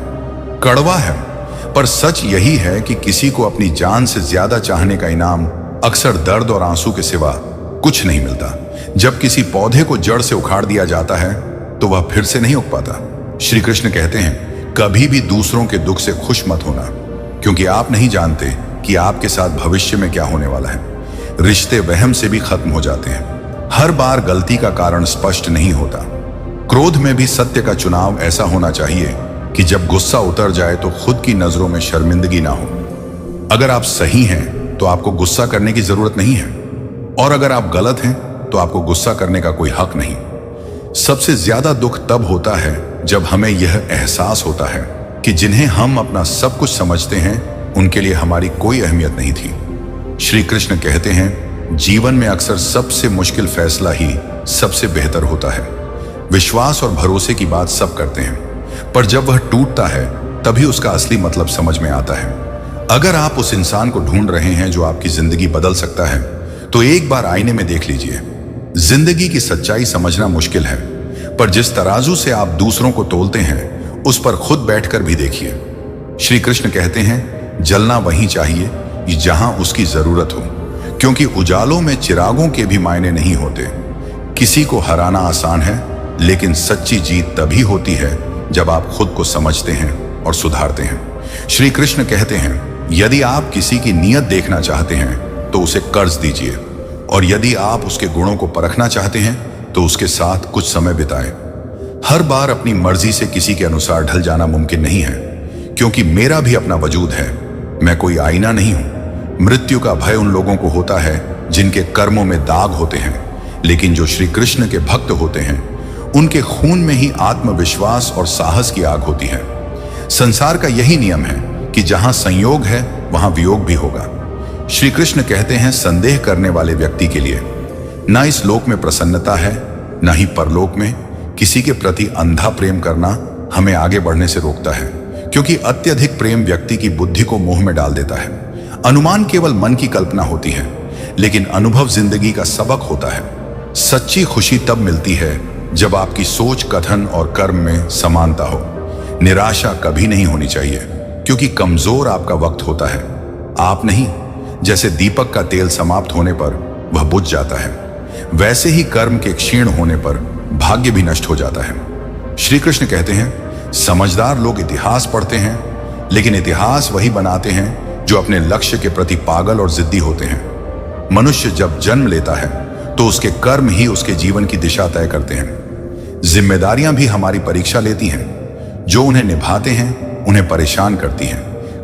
कड़वा है, पर सच यही है कि किसी को अपनी जान से ज्यादा चाहने का इनाम अक्सर दर्द और आंसू के सिवा कुछ नहीं मिलता। जब किसी पौधे को जड़ से उखाड़ दिया जाता है तो वह फिर से नहीं उग पाता। श्री कृष्ण कहते हैं, कभी भी दूसरों के दुख से खुश मत होना, क्योंकि आप नहीं जानते कि आपके साथ भविष्य में क्या होने वाला है। रिश्ते वहम से भी खत्म हो जाते हैं। हर बार गलती का कारण स्पष्ट नहीं होता। क्रोध में भी सत्य का चुनाव ऐसा होना चाहिए कि जब गुस्सा उतर जाए तो खुद की नजरों में शर्मिंदगी ना हो। अगर आप सही हैं तो आपको गुस्सा करने की जरूरत नहीं है, और अगर आप गलत हैं तो आपको गुस्सा करने का कोई हक नहीं। सबसे ज्यादा दुख तब होता है जब हमें यह एहसास होता है कि जिन्हें हम अपना सब कुछ समझते हैं उनके लिए हमारी कोई अहमियत नहीं थी। श्री कृष्ण कहते हैं, जीवन में अक्सर सबसे मुश्किल फैसला ही सबसे बेहतर होता है। विश्वास और भरोसे की बात सब करते हैं, पर जब वह टूटता है तभी उसका असली मतलब समझ में आता है। अगर आप उस इंसान को ढूंढ रहे हैं जो आपकी जिंदगी बदल सकता है, तो एक बार आईने में देख लीजिए। जिंदगी की सच्चाई समझना मुश्किल है, पर जिस तराजू से आप दूसरों को तोलते हैं उस पर खुद बैठकर भी देखिए। श्री कृष्ण कहते हैं, जलना वहीं चाहिए जहां उसकी जरूरत हो, क्योंकि उजालों में चिरागों के भी मायने नहीं होते। किसी को हराना आसान है, लेकिन सच्ची जीत तभी होती है जब आप खुद को समझते हैं और सुधारते हैं। श्री कृष्ण कहते हैं, यदि आप किसी की नीयत देखना चाहते हैं तो उसे कर्ज दीजिए, और यदि आप उसके गुणों को परखना चाहते हैं तो उसके साथ कुछ समय बिताएं। हर बार अपनी मर्जी से किसी के अनुसार ढल जाना मुमकिन नहीं है, क्योंकि मेरा भी अपना वजूद है। मैं कोई आईना नहीं हूं। मृत्यु का भय उन लोगों को होता है जिनके कर्मों में दाग होते हैं, लेकिन जो श्री कृष्ण के भक्त होते हैं उनके खून में ही आत्मविश्वास और साहस की आग होती है। संसार का यही नियम है कि जहां संयोग है वहां वियोग भी होगा। श्री कृष्ण कहते हैं, संदेह करने वाले व्यक्ति के लिए ना इस लोक में प्रसन्नता है, ना ही परलोक में। किसी के प्रति अंधा प्रेम करना हमें आगे बढ़ने से रोकता है, क्योंकि अत्यधिक प्रेम व्यक्ति की बुद्धि को मोह में डाल देता है। अनुमान केवल मन की कल्पना होती है, लेकिन अनुभव जिंदगी का सबक होता है। सच्ची खुशी तब मिलती है जब आपकी सोच, कथन और कर्म में समानता हो। निराशा कभी नहीं होनी चाहिए, क्योंकि कमजोर आपका वक्त होता है, आप नहीं। जैसे दीपक का तेल समाप्त होने पर वह बुझ जाता है, वैसे ही कर्म के क्षीण होने पर भाग्य भी नष्ट हो जाता है। श्री कृष्ण कहते हैं, समझदार लोग इतिहास पढ़ते हैं, लेकिन इतिहास वही बनाते हैं जो अपने लक्ष्य के प्रति पागल और जिद्दी होते हैं। मनुष्य जब जन्म लेता है तो उसके कर्म ही उसके जीवन की दिशा तय करते हैं। जिम्मेदारियां भी हमारी परीक्षा लेती हैं, जो उन्हें निभाते हैं उन्हें परेशान करती हैं।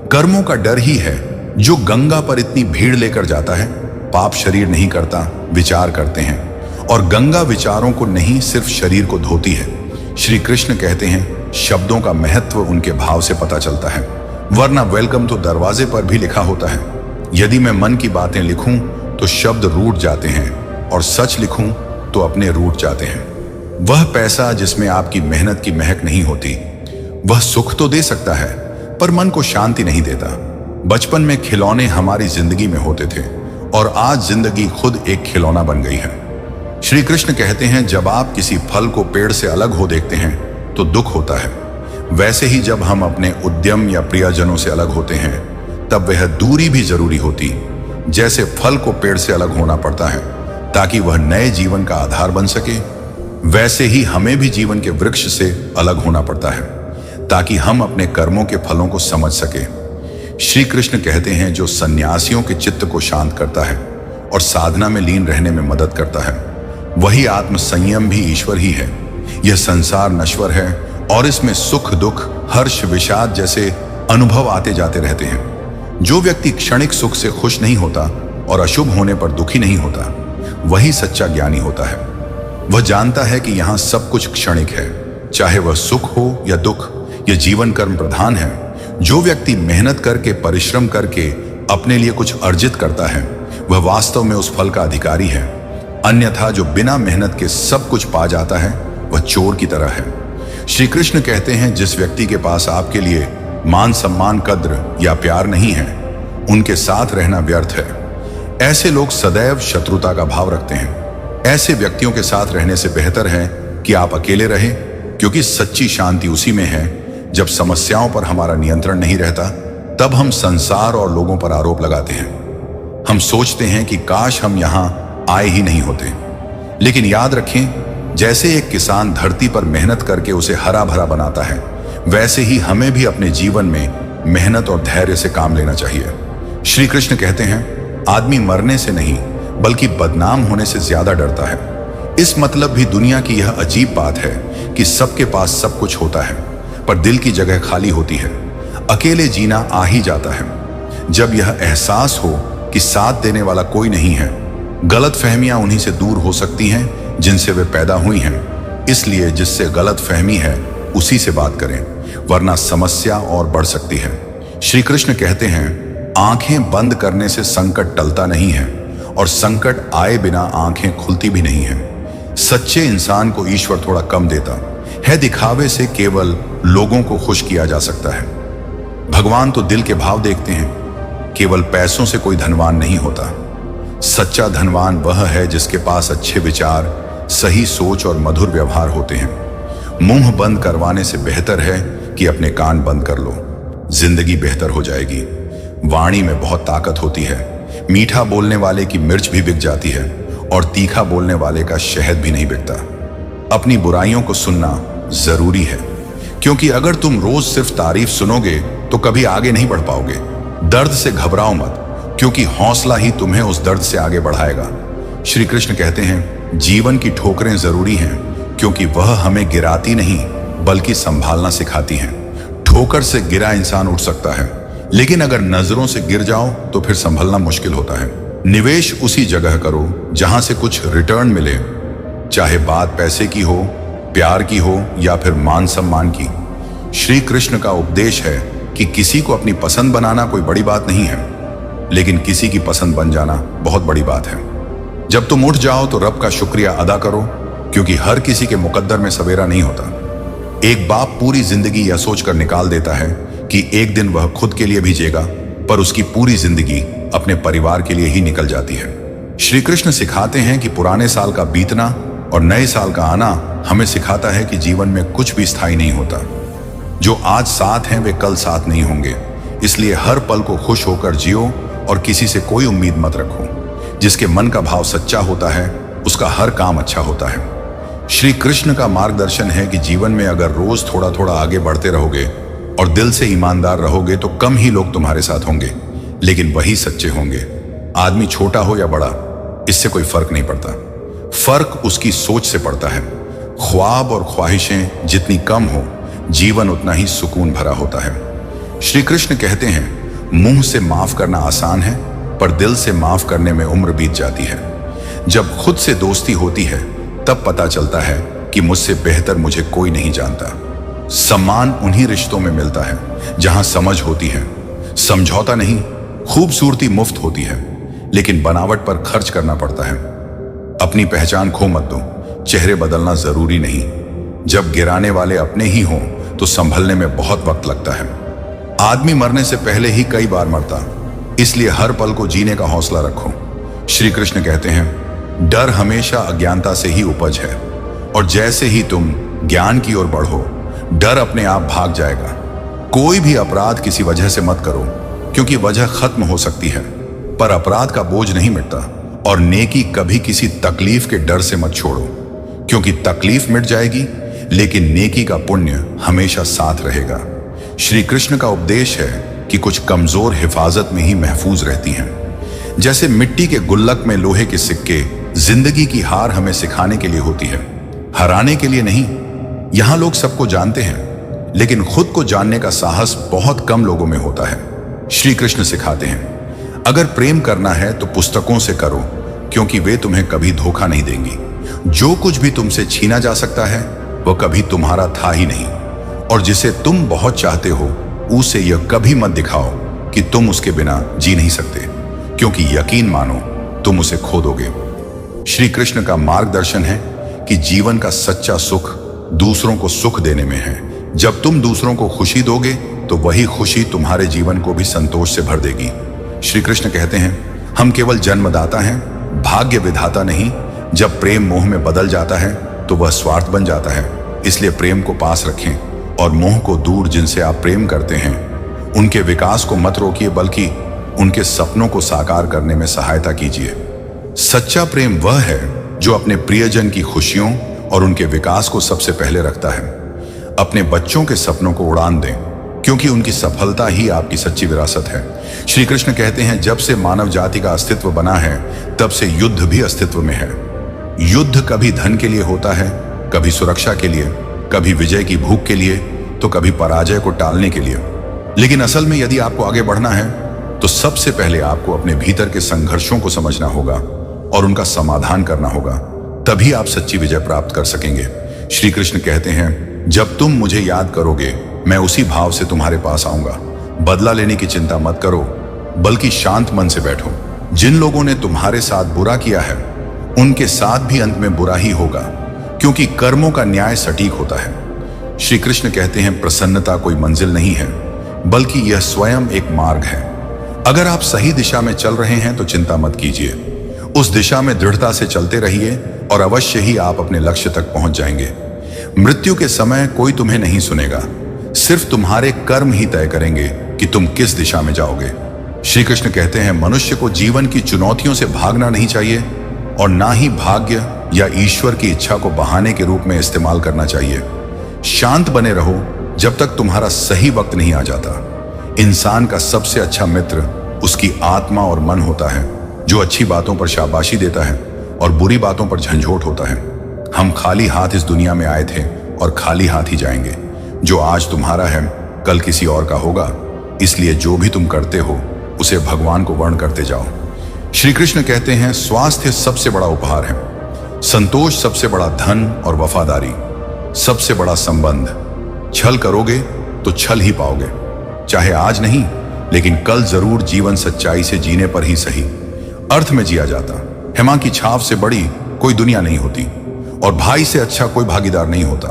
कर्मों का डर ही है जो गंगा पर इतनी भीड़ लेकर जाता है। पाप शरीर नहीं करता, विचार करते हैं, और गंगा विचारों को नहीं, सिर्फ शरीर को धोती है। श्री कृष्ण कहते हैं, शब्दों का महत्व उनके भाव से पता चलता है, वरना वेलकम तो दरवाजे पर भी लिखा होता है। यदि मैं मन की बातें लिखूं तो शब्द रूठ जाते हैं, और सच लिखूं तो अपने रूठ जाते हैं। वह पैसा जिसमें आपकी मेहनत की महक नहीं होती, वह सुख तो दे सकता है पर मन को शांति नहीं देता। बचपन में खिलौने हमारी जिंदगी में होते थे, और आज जिंदगी खुद एक खिलौना बन गई है। श्री कृष्ण कहते हैं, जब आप किसी फल को पेड़ से अलग हो देखते हैं तो दुख होता है, वैसे ही जब हम अपने उद्यम या प्रियजनों से अलग होते हैं तब वह दूरी भी जरूरी होती। जैसे फल को पेड़ से अलग होना पड़ता है ताकि वह नए जीवन का आधार बन सके, वैसे ही हमें भी जीवन के वृक्ष से अलग होना पड़ता है ताकि हम अपने कर्मों के फलों को समझ सके। श्री कृष्ण कहते हैं, जो सन्यासियों के चित्त को शांत करता है और साधना में लीन रहने में मदद करता है, वही आत्म संयम भी ईश्वर ही है। यह संसार नश्वर है और इसमें सुख, दुख, हर्ष, विषाद जैसे अनुभव आते जाते रहते हैं। जो व्यक्ति क्षणिक सुख से खुश नहीं होता और अशुभ होने पर दुखी नहीं होता, वही सच्चा ज्ञानी होता है। वह जानता है कि यहाँ सब कुछ क्षणिक है, चाहे वह सुख हो या दुख। यह जीवन कर्म प्रधान है। जो व्यक्ति मेहनत करके, परिश्रम करके अपने लिए कुछ अर्जित करता है, वह वास्तव में उस फल का अधिकारी है। अन्यथा जो बिना मेहनत के सब कुछ पा जाता है, वह चोर की तरह है। श्री कृष्ण कहते हैं, जिस व्यक्ति के पास आपके लिए मान, सम्मान, कद्र या प्यार नहीं है, उनके साथ रहना व्यर्थ है। ऐसे लोग सदैव शत्रुता का भाव रखते हैं। ऐसे व्यक्तियों के साथ रहने से बेहतर है कि आप अकेले रहें, क्योंकि सच्ची शांति उसी में है जब समस्याओं पर हमारा नियंत्रण नहीं रहता। तब हम संसार और लोगों पर आरोप लगाते हैं। हम सोचते हैं कि काश हम यहां आए ही नहीं होते। लेकिन याद रखें, जैसे एक किसान धरती पर मेहनत करके उसे हरा भरा बनाता है, वैसे ही हमें भी अपने जीवन में मेहनत और धैर्य से काम लेना चाहिए। श्री कृष्ण कहते हैं, आदमी मरने से नहीं बल्कि बदनाम होने से ज्यादा डरता है। इस मतलब भी दुनिया की यह अजीब बात है कि सबके पास सब कुछ होता है, पर दिल की जगह खाली होती है। अकेले जीना आ ही जाता है जब यह एहसास हो कि साथ देने वाला कोई नहीं है। गलत फहमियां उन्हीं से दूर हो सकती हैं जिनसे वे पैदा हुई हैं। इसलिए जिससे गलत फहमी है उसी से बात करें, वरना समस्या और बढ़ सकती है। श्री कृष्ण कहते हैं, आंखें बंद करने से संकट टलता नहीं है और संकट आए बिना आंखें खुलती भी नहीं है। सच्चे इंसान को ईश्वर थोड़ा कम देता है। दिखावे से केवल लोगों को खुश किया जा सकता है। भगवान तो दिल के भाव देखते हैं। केवल पैसों से कोई धनवान नहीं होता। सच्चा धनवान वह है जिसके पास अच्छे विचार, सही सोच और मधुर व्यवहार होते हैं। मुंह बंद करवाने से बेहतर है कि अपने कान बंद कर लो। जिंदगी बेहतर हो जाएगी। वाणी में बहुत ताकत होती है। मीठा बोलने वाले की मिर्च भी बिक जाती है और तीखा बोलने वाले का शहद भी नहीं बिकता। अपनी बुराइयों को सुनना जरूरी है, क्योंकि अगर तुम रोज सिर्फ तारीफ सुनोगे तो कभी आगे नहीं बढ़ पाओगे। दर्द से घबराओ मत, क्योंकि हौसला ही तुम्हें उस दर्द से आगे बढ़ाएगा। श्री कृष्ण कहते हैं, जीवन की ठोकरें जरूरी हैं, क्योंकि वह हमें गिराती नहीं बल्कि संभालना सिखाती हैं। ठोकर से गिरा इंसान उठ सकता है, लेकिन अगर नजरों से गिर जाओ तो फिर संभलना मुश्किल होता है। निवेश उसी जगह करो जहां से कुछ रिटर्न मिले, चाहे बात पैसे की हो, प्यार की हो या फिर मान सम्मान की। श्री कृष्ण का उपदेश है कि किसी को अपनी पसंद बनाना कोई बड़ी बात नहीं है, लेकिन किसी की पसंद बन जाना बहुत बड़ी बात है। जब तुम उठ जाओ तो रब का शुक्रिया अदा करो, क्योंकि हर किसी के मुकद्दर में सवेरा नहीं होता। एक बाप पूरी जिंदगी यह सोचकर निकाल देता है कि एक दिन वह खुद के लिए भी जीएगा, पर उसकी पूरी जिंदगी अपने परिवार के लिए ही निकल जाती है। श्री कृष्ण सिखाते हैं कि पुराने साल का बीतना और नए साल का आना हमें सिखाता है कि जीवन में कुछ भी स्थायी नहीं होता। जो आज साथ हैं वे कल साथ नहीं होंगे। इसलिए हर पल को खुश होकर जियो और किसी से कोई उम्मीद मत रखो। जिसके मन का भाव सच्चा होता है उसका हर काम अच्छा होता है। श्री कृष्ण का मार्गदर्शन है कि जीवन में अगर रोज थोड़ा थोड़ा आगे बढ़ते रहोगे और दिल से ईमानदार रहोगे तो कम ही लोग तुम्हारे साथ होंगे, लेकिन वही सच्चे होंगे। आदमी छोटा हो या बड़ा, इससे कोई फर्क नहीं पड़ता। फर्क उसकी सोच से पड़ता है। ख्वाब और ख्वाहिशें जितनी कम हो, जीवन उतना ही सुकून भरा होता है। श्री कृष्ण कहते हैं, मुंह से माफ करना आसान है, पर दिल से माफ करने में उम्र बीत जाती है। जब खुद से दोस्ती होती है तब पता चलता है कि मुझसे बेहतर मुझे कोई नहीं जानता। सम्मान उन्हीं रिश्तों में मिलता है जहां समझ होती है, समझौता नहीं। खूबसूरती मुफ्त होती है, लेकिन बनावट पर खर्च करना पड़ता है। अपनी पहचान खो मत दो, चेहरे बदलना जरूरी नहीं। जब गिराने वाले अपने ही हों तो संभलने में बहुत वक्त लगता है। आदमी मरने से पहले ही कई बार मरता, इसलिए हर पल को जीने का हौसला रखो। श्री कृष्ण कहते हैं, डर हमेशा अज्ञानता से ही उपज है, और जैसे ही तुम ज्ञान की ओर बढ़ो, डर अपने आप भाग जाएगा। कोई भी अपराध किसी वजह से मत करो, क्योंकि वजह खत्म हो सकती है, पर अपराध का बोझ नहीं मिटता। और नेकी कभी किसी तकलीफ के डर से मत छोड़ो, क्योंकि तकलीफ मिट जाएगी, लेकिन नेकी का पुण्य हमेशा साथ रहेगा। श्री कृष्ण का उपदेश है कि कुछ कमजोर हिफाजत में ही महफूज रहती हैं। जैसे मिट्टी के गुल्लक में लोहे के सिक्के, जिंदगी की हार हमें सिखाने के लिए होती है, हराने के लिए नहीं। यहां लोग सबको जानते हैं, लेकिन खुद को जानने का साहस बहुत कम लोगों में होता है। श्री कृष्ण सिखाते हैं, अगर प्रेम करना है तो पुस्तकों से करो, क्योंकि वे तुम्हें कभी धोखा नहीं देंगी। जो कुछ भी तुमसे छीना जा सकता है वह कभी तुम्हारा था ही नहीं, और जिसे तुम बहुत चाहते हो उसे यह कभी मत दिखाओ कि तुम उसके बिना जी नहीं सकते, क्योंकि यकीन मानो तुम उसे खो दोगे। श्री कृष्ण का मार्गदर्शन है कि जीवन का सच्चा सुख दूसरों को सुख देने में है। जब तुम दूसरों को खुशी दोगे तो वही खुशी तुम्हारे जीवन को भी संतोष से भर देगी। श्री कृष्ण कहते हैं, हम केवल जन्मदाता हैं, भाग्य विधाता नहीं। जब प्रेम मोह में बदल जाता है तो वह स्वार्थ बन जाता है। इसलिए प्रेम को पास रखें और मोह को दूर। जिनसे आप प्रेम करते हैं उनके विकास को मत रोकिए, बल्कि उनके सपनों को साकार करने में सहायता कीजिए। सच्चा प्रेम वह है जो अपने प्रियजन की खुशियों और उनके विकास को सबसे पहले रखता है। अपने बच्चों के सपनों को उड़ान दें, क्योंकि उनकी सफलता ही आपकी सच्ची विरासत है। श्री कृष्ण कहते हैं, जब से मानव जाति का अस्तित्व बना है तब से युद्ध भी अस्तित्व में है। युद्ध कभी धन के लिए होता है, कभी सुरक्षा के लिए, कभी विजय की भूख के लिए, तो कभी पराजय को टालने के लिए। लेकिन असल में यदि आपको आगे बढ़ना है तो सबसे पहले आपको अपने भीतर के संघर्षों को समझना होगा और उनका समाधान करना होगा। तभी आप सच्ची विजय प्राप्त कर सकेंगे। श्री कृष्ण कहते हैं, जब तुम मुझे याद करोगे मैं उसी भाव से तुम्हारे पास आऊंगा। बदला लेने की चिंता मत करो, बल्कि शांत मन से बैठो। जिन लोगों ने तुम्हारे साथ बुरा किया है उनके साथ भी अंत में बुरा ही होगा, क्योंकि कर्मों का न्याय सटीक होता है। श्री कृष्ण कहते हैं, प्रसन्नता कोई मंजिल नहीं है, बल्कि यह स्वयं एक मार्ग है। अगर आप सही दिशा में चल रहे हैं तो चिंता मत कीजिए। उस दिशा में दृढ़ता से चलते रहिए और अवश्य ही आप अपने लक्ष्य तक पहुंच जाएंगे। मृत्यु के समय कोई तुम्हें नहीं सुनेगा, सिर्फ तुम्हारे कर्म ही तय करेंगे कि तुम किस दिशा में जाओगे। श्री कृष्ण कहते हैं, मनुष्य को जीवन की चुनौतियों से भागना नहीं चाहिए और ना ही भाग्य या ईश्वर की इच्छा को बहाने के रूप में इस्तेमाल करना चाहिए। शांत बने रहो जब तक तुम्हारा सही वक्त नहीं आ जाता। इंसान का सबसे अच्छा मित्र उसकी आत्मा और मन होता है, जो अच्छी बातों पर शाबाशी देता है और बुरी बातों पर झंझोट होता है। हम खाली हाथ इस दुनिया में आए थे और खाली हाथ ही जाएंगे। जो आज तुम्हारा है कल किसी और का होगा, इसलिए जो भी तुम करते हो उसे भगवान को वर्ण करते जाओ। श्री कृष्ण कहते हैं, स्वास्थ्य सबसे बड़ा उपहार है, संतोष सबसे बड़ा धन और वफादारी सबसे बड़ा संबंध। छल करोगे तो छल ही पाओगे, चाहे आज नहीं लेकिन कल जरूर। जीवन सच्चाई से जीने पर ही सही अर्थ में जिया जाता। हेमा की छाप से बड़ी कोई दुनिया नहीं होती और भाई से अच्छा कोई भागीदार नहीं होता।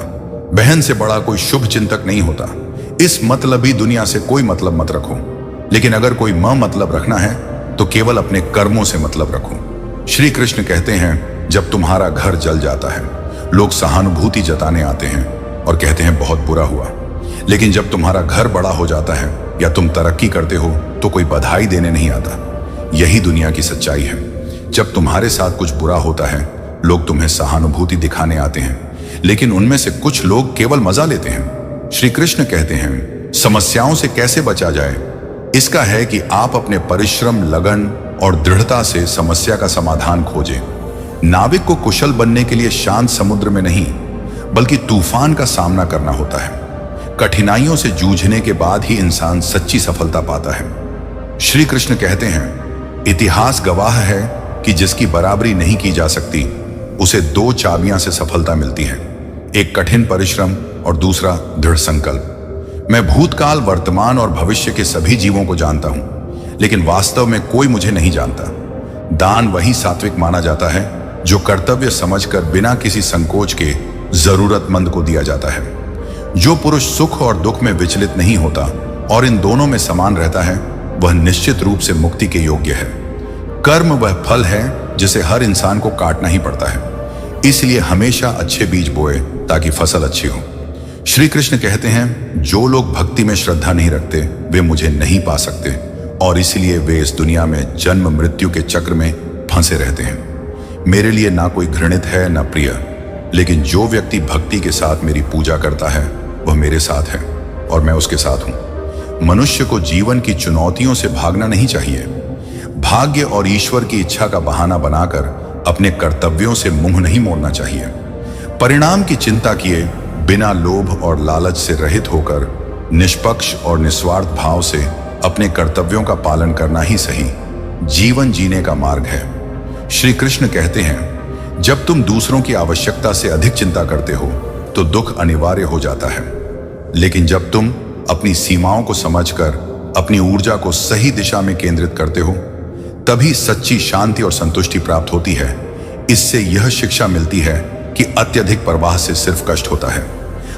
बहन से बड़ा कोई शुभ चिंतक नहीं होता। इस मतलबी दुनिया से कोई मतलब मत रखो, लेकिन अगर कोई मतलब रखना है तो केवल अपने कर्मों से मतलब रखो। श्री कृष्ण कहते हैं, जब तुम्हारा घर जल जाता है लोग सहानुभूति जताने आते हैं और कहते हैं बहुत बुरा हुआ, लेकिन जब तुम्हारा घर बड़ा हो जाता है या तुम तरक्की करते हो तो कोई बधाई देने नहीं आता। यही दुनिया की सच्चाई है। जब तुम्हारे साथ कुछ बुरा होता है लोग तुम्हें सहानुभूति दिखाने आते हैं, लेकिन उनमें से कुछ लोग केवल मजा लेते हैं। श्री कृष्ण कहते हैं, समस्याओं से कैसे बचा जाए, इसका है कि आप अपने परिश्रम, लगन और दृढ़ता से समस्या का समाधान खोजें। नाविक को कुशल बनने के लिए शांत समुद्र में नहीं बल्कि तूफान का सामना करना होता है। कठिनाइयों से जूझने के बाद ही इंसान सच्ची सफलता पाता है। श्री कृष्ण कहते हैं, इतिहास गवाह है कि जिसकी बराबरी नहीं की जा सकती उसे दो चाबियां से सफलता मिलती है, एक कठिन परिश्रम और दूसरा दृढ़ संकल्प। मैं भूतकाल, वर्तमान और भविष्य के सभी जीवों को जानता हूं, लेकिन वास्तव में कोई मुझे नहीं जानता। दान वही सात्विक माना जाता है जो कर्तव्य समझकर बिना किसी संकोच के जरूरतमंद को दिया जाता है। जो पुरुष सुख और दुख में विचलित नहीं होता और इन दोनों में समान रहता है, वह निश्चित रूप से मुक्ति के योग्य है। कर्म वह फल है जिसे हर इंसान को काटना ही पड़ता है, इसलिए हमेशा अच्छे बीज बोए ताकि फसल अच्छी हो। श्री कृष्ण कहते हैं, जो लोग भक्ति में श्रद्धा नहीं रखते वे मुझे नहीं पा सकते और इसलिए वे इस दुनिया में जन्म मृत्यु के चक्र में फंसे रहते हैं। मेरे लिए ना कोई घृणित है ना प्रिय, लेकिन जो व्यक्ति भक्ति के साथ मेरी पूजा करता है वह मेरे साथ है और मैं उसके साथ हूं। मनुष्य को जीवन की चुनौतियों से भागना नहीं चाहिए। भाग्य और ईश्वर की इच्छा का बहाना बनाकर अपने कर्तव्यों से मुंह नहीं मोड़ना चाहिए। परिणाम की चिंता किए बिना लोभ और लालच से रहित होकर निष्पक्ष और निस्वार्थ भाव से अपने कर्तव्यों का पालन करना ही सही जीवन जीने का मार्ग है। श्री कृष्ण कहते हैं, जब तुम दूसरों की आवश्यकता से अधिक चिंता करते हो तो दुख अनिवार्य हो जाता है, लेकिन जब तुम अपनी सीमाओं को समझकर अपनी ऊर्जा को सही दिशा में केंद्रित करते हो तभी सच्ची शांति और संतुष्टि प्राप्त होती है। इससे यह शिक्षा मिलती है कि अत्यधिक प्रवाह से सिर्फ कष्ट होता है।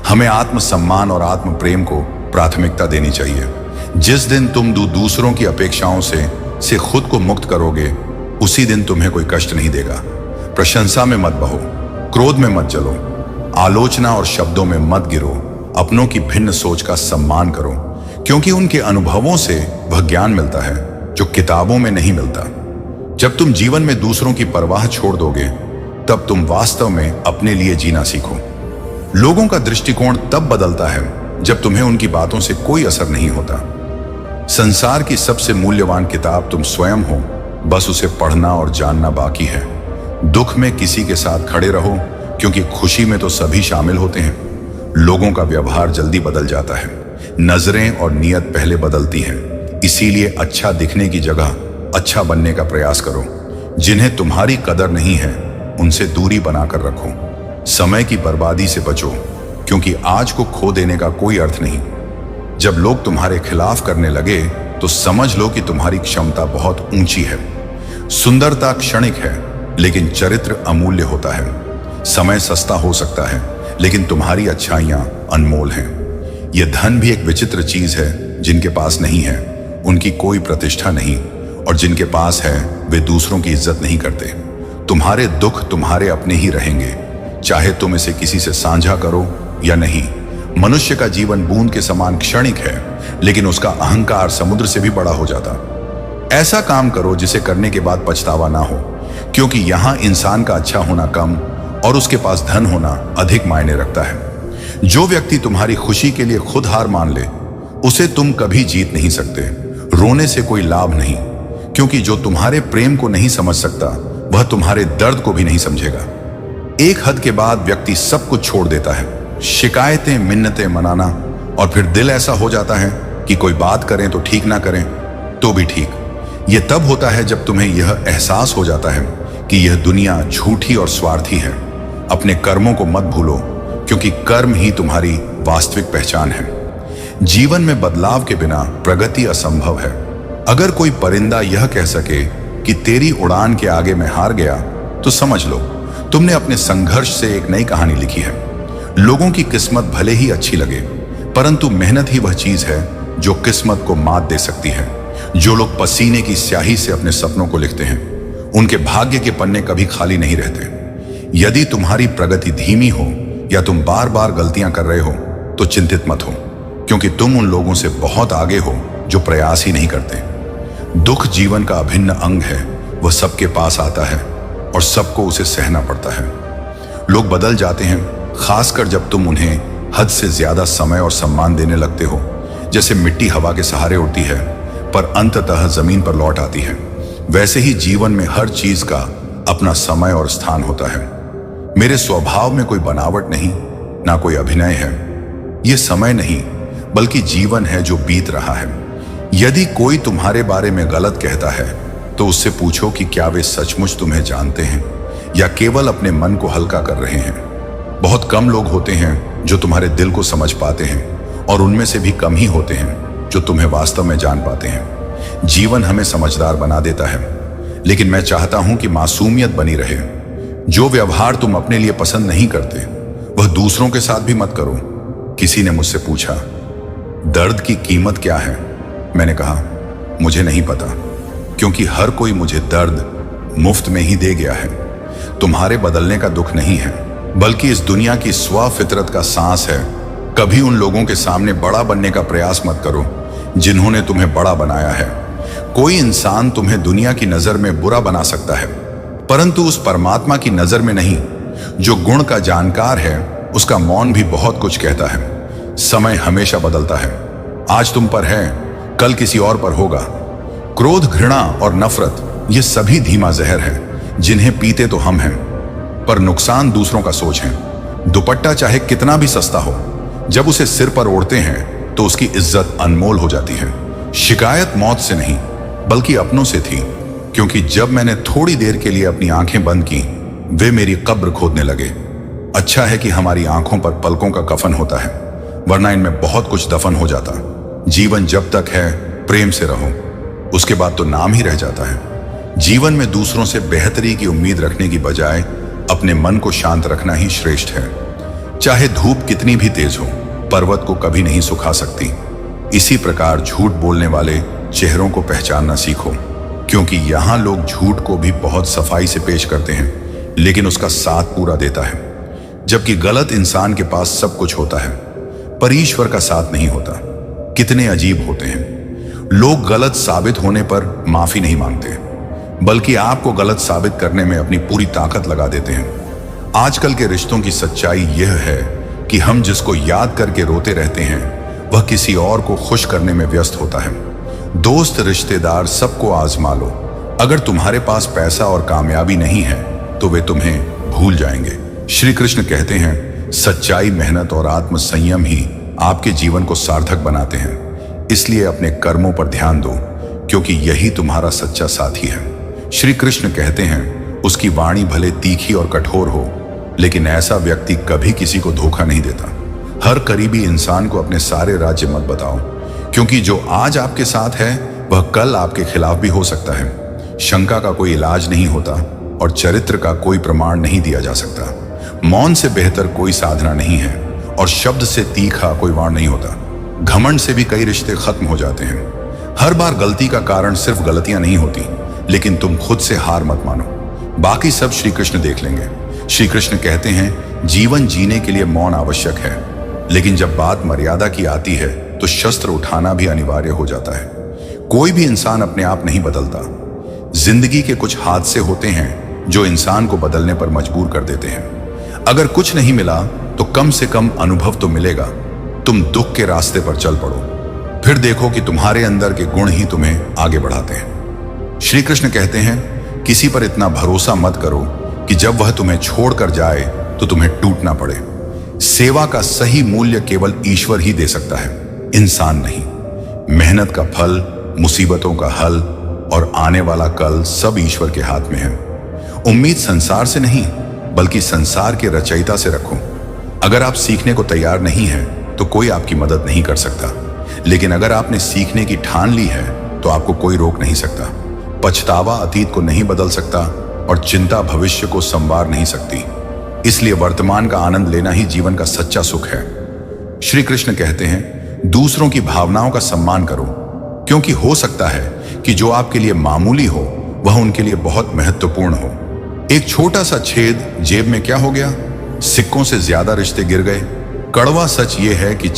हमें आत्मसम्मान और आत्म प्रेम को प्राथमिकता देनी चाहिए। जिस दिन तुम दूसरों की अपेक्षाओं से खुद को मुक्त करोगे उसी दिन तुम्हें कोई कष्ट नहीं देगा। प्रशंसा में मत बहो, क्रोध में मत जलो, आलोचना और शब्दों में मत गिरो। अपनों की भिन्न सोच का सम्मान करो, क्योंकि उनके अनुभवों से वह ज्ञान मिलता है जो किताबों में नहीं मिलता। जब तुम जीवन में दूसरों की परवाह छोड़ दोगे तब तुम वास्तव में अपने लिए जीना सीखो। लोगों का दृष्टिकोण तब बदलता है जब तुम्हें उनकी बातों से कोई असर नहीं होता। संसार की सबसे मूल्यवान किताब तुम स्वयं हो, बस उसे पढ़ना और जानना बाकी है। दुख में किसी के साथ खड़े रहो, क्योंकि खुशी में तो सभी शामिल होते हैं। लोगों का व्यवहार जल्दी बदल जाता है, नजरें और नियत पहले बदलती हैं। इसीलिए अच्छा दिखने की जगह अच्छा बनने का प्रयास करो। जिन्हें तुम्हारी कदर नहीं है उनसे दूरी बनाकर रखो। समय की बर्बादी से बचो, क्योंकि आज को खो देने का कोई अर्थ नहीं। जब लोग तुम्हारे खिलाफ करने लगे तो समझ लो कि तुम्हारी क्षमता बहुत ऊंची है। सुंदरता क्षणिक है, लेकिन चरित्र अमूल्य होता है। समय सस्ता हो सकता है, लेकिन तुम्हारी अच्छाइयां अनमोल हैं। यह धन भी एक विचित्र चीज है। जिनके पास नहीं है उनकी कोई प्रतिष्ठा नहीं, और जिनके पास है वे दूसरों की इज्जत नहीं करते। तुम्हारे दुख तुम्हारे अपने ही रहेंगे, चाहे तुम इसे किसी से साझा करो या नहीं। मनुष्य का जीवन बूंद के समान क्षणिक है, लेकिन उसका अहंकार समुद्र से भी बड़ा हो जाता। ऐसा काम करो जिसे करने के बाद पछतावा ना हो, क्योंकि यहां इंसान का अच्छा होना कम और उसके पास धन होना अधिक मायने रखता है। जो व्यक्ति तुम्हारी खुशी के लिए खुद हार मान ले, उसे तुम कभी जीत नहीं सकते। रोने से कोई लाभ नहीं, क्योंकि जो तुम्हारे प्रेम को नहीं समझ सकता वह तुम्हारे दर्द को भी नहीं समझेगा। एक हद के बाद व्यक्ति सब कुछ छोड़ देता है, शिकायतें मिन्नतें मनाना, और फिर दिल ऐसा हो जाता है कि कोई बात करें तो ठीक ना करें तो भी ठीक। यह तब होता है जब तुम्हें यह एहसास हो जाता है कि यह दुनिया झूठी और स्वार्थी है। अपने कर्मों को मत भूलो, क्योंकि कर्म ही तुम्हारी वास्तविक पहचान है। जीवन में बदलाव के बिना प्रगति असंभव है। अगर कोई परिंदा यह कह सके कि तेरी उड़ान के आगे मैं हार गया, तो समझ लो तुमने अपने संघर्ष से एक नई कहानी लिखी है। लोगों की किस्मत भले ही अच्छी लगे, परंतु मेहनत ही वह चीज है जो किस्मत को मात दे सकती है। जो लोग पसीने की स्याही से अपने सपनों को लिखते हैं, उनके भाग्य के पन्ने कभी खाली नहीं रहते। यदि तुम्हारी प्रगति धीमी हो या तुम बार बार गलतियां कर रहे हो, तो चिंतित मत हो, क्योंकि तुम उन लोगों से बहुत आगे हो जो प्रयास ही नहीं करते। दुख जीवन का अभिन्न अंग है। वह सबके पास आता है और सबको उसे सहना पड़ता है। लोग बदल जाते हैं, खासकर जब तुम उन्हें हद से ज्यादा समय और सम्मान देने लगते हो। जैसे मिट्टी हवा के सहारे उड़ती है पर अंततः जमीन पर लौट आती है, वैसे ही जीवन में हर चीज का अपना समय और स्थान होता है। मेरे स्वभाव में कोई बनावट नहीं, ना कोई अभिनय है। यह समय नहीं, बल्कि जीवन है जो बीत रहा है। यदि कोई तुम्हारे बारे में गलत कहता है, तो उससे पूछो कि क्या वे सचमुच तुम्हें जानते हैं या केवल अपने मन को हल्का कर रहे हैं। बहुत कम लोग होते हैं जो तुम्हारे दिल को समझ पाते हैं, और उनमें से भी कम ही होते हैं जो तुम्हें वास्तव में जान पाते हैं। जीवन हमें समझदार बना देता है, लेकिन मैं चाहता हूं कि मासूमियत बनी रहे। जो व्यवहार तुम अपने लिए पसंद नहीं करते, वह दूसरों के साथ भी मत करो। किसी ने मुझसे पूछा, दर्द की कीमत क्या है? मैंने कहा, मुझे नहीं पता, क्योंकि हर कोई मुझे दर्द मुफ्त में ही दे गया है। तुम्हारे बदलने का दुख नहीं है, बल्कि इस दुनिया की स्व फितरत का सांस है। कभी उन लोगों के सामने बड़ा बनने का प्रयास मत करो जिन्होंने तुम्हें बड़ा बनाया है। कोई इंसान तुम्हें दुनिया की नजर में बुरा बना सकता है, परंतु उस परमात्मा की नजर में नहीं। जो गुण का जानकार है, उसका मौन भी बहुत कुछ कहता है। समय हमेशा बदलता है। आज तुम पर है, कल किसी और पर होगा। क्रोध, घृणा और नफरत, ये सभी धीमा जहर है, जिन्हें पीते तो हम हैं, पर नुकसान दूसरों का सोच है। दुपट्टा चाहे कितना भी सस्ता हो, जब उसे सिर पर ओढ़ते हैं तो उसकी इज्जत अनमोल हो जाती है। शिकायत मौत से नहीं, बल्कि अपनों से थी, क्योंकि जब मैंने थोड़ी देर के लिए अपनी आंखें बंद की, वे मेरी कब्र खोदने लगे। अच्छा है कि हमारी आंखों पर पलकों का कफन होता है, वरना इनमें बहुत कुछ दफन हो जाता। जीवन जब तक है, प्रेम से रहो, उसके बाद तो नाम ही रह जाता है। जीवन में दूसरों से बेहतरी की उम्मीद रखने की बजाय अपने मन को शांत रखना ही श्रेष्ठ है। चाहे धूप कितनी भी तेज हो, पर्वत को कभी नहीं सुखा सकती। इसी प्रकार झूठ बोलने वाले चेहरों को पहचानना सीखो, क्योंकि यहां लोग झूठ को भी बहुत सफाई से पेश करते हैं, लेकिन उसका साथ पूरा देता है। जबकि गलत इंसान के पास सब कुछ होता है, पर ईश्वर का साथ नहीं होता। कितने अजीब होते हैं लोग। गलत साबित होने पर माफी नहीं मांगते, बल्कि आपको गलत साबित करने में अपनी पूरी ताकत लगा देते हैं। आजकल के रिश्तों की सच्चाई यह है कि हम जिसको याद करके रोते रहते हैं, वह किसी और को खुश करने में व्यस्त होता है। दोस्त, रिश्तेदार, सबको आजमा लो। अगर तुम्हारे पास पैसा और कामयाबी नहीं है, तो वे तुम्हें भूल जाएंगे। श्री कृष्ण कहते हैं, सच्चाई, मेहनत और आत्म संयम ही आपके जीवन को सार्थक बनाते हैं। इसलिए अपने कर्मों पर ध्यान दो, क्योंकि यही तुम्हारा सच्चा साथी है। श्री कृष्ण कहते हैं, उसकी वाणी भले तीखी और कठोर हो, लेकिन ऐसा व्यक्ति कभी किसी को धोखा नहीं देता। हर करीबी इंसान को अपने सारे राज्य मत बताओ, क्योंकि जो आज आपके साथ है वह कल आपके खिलाफ भी हो सकता है। शंका का कोई इलाज नहीं होता और चरित्र का कोई प्रमाण नहीं दिया जा सकता। मौन से बेहतर कोई साधना नहीं है और शब्द से तीखा कोई वाण नहीं होता। घमंड से भी कई रिश्ते खत्म हो जाते हैं। हर बार गलती का कारण सिर्फ गलतियां नहीं होती, लेकिन तुम खुद से हार मत मानो, बाकी सब श्री कृष्ण देख लेंगे। श्री कृष्ण कहते हैं, जीवन जीने के लिए मौन आवश्यक है, लेकिन जब बात मर्यादा की आती है तो शस्त्र उठाना भी अनिवार्य हो जाता है। कोई भी इंसान अपने आप नहीं बदलता। जिंदगी के कुछ हादसे होते हैं जो इंसान को बदलने पर मजबूर कर देते हैं। अगर कुछ नहीं मिला तो कम से कम अनुभव तो मिलेगा। तुम दुख के रास्ते पर चल पड़ो, फिर देखो कि तुम्हारे अंदर के गुण ही तुम्हें आगे बढ़ाते हैं। श्री कृष्ण कहते हैं, किसी पर इतना भरोसा मत करो कि जब वह तुम्हें छोड़कर जाए तो तुम्हें टूटना पड़े। सेवा का सही मूल्य केवल ईश्वर ही दे सकता है, इंसान नहीं। मेहनत का फल, मुसीबतों का हल और आने वाला कल सब ईश्वर के हाथ में है। उम्मीद संसार से नहीं, बल्कि संसार के रचयिता से रखो। अगर आप सीखने को तैयार नहीं हैं तो कोई आपकी मदद नहीं कर सकता, लेकिन अगर आपने सीखने की ठान ली है तो आपको कोई रोक नहीं सकता। पछतावा अतीत को नहीं बदल सकता और चिंता भविष्य को संवार नहीं सकती। इसलिए वर्तमान का आनंद लेना ही जीवन का सच्चा सुख है। श्री कृष्ण कहते हैं, दूसरों की भावनाओं का सम्मान करो, क्योंकि हो सकता है कि जो आपके लिए मामूली हो वह उनके लिए बहुत महत्वपूर्ण हो। एक छोटा सा छेद जेब में क्या हो गया, सिक्कों से ज्यादा रिश्ते गिर गए। कड़वा सच ये है कि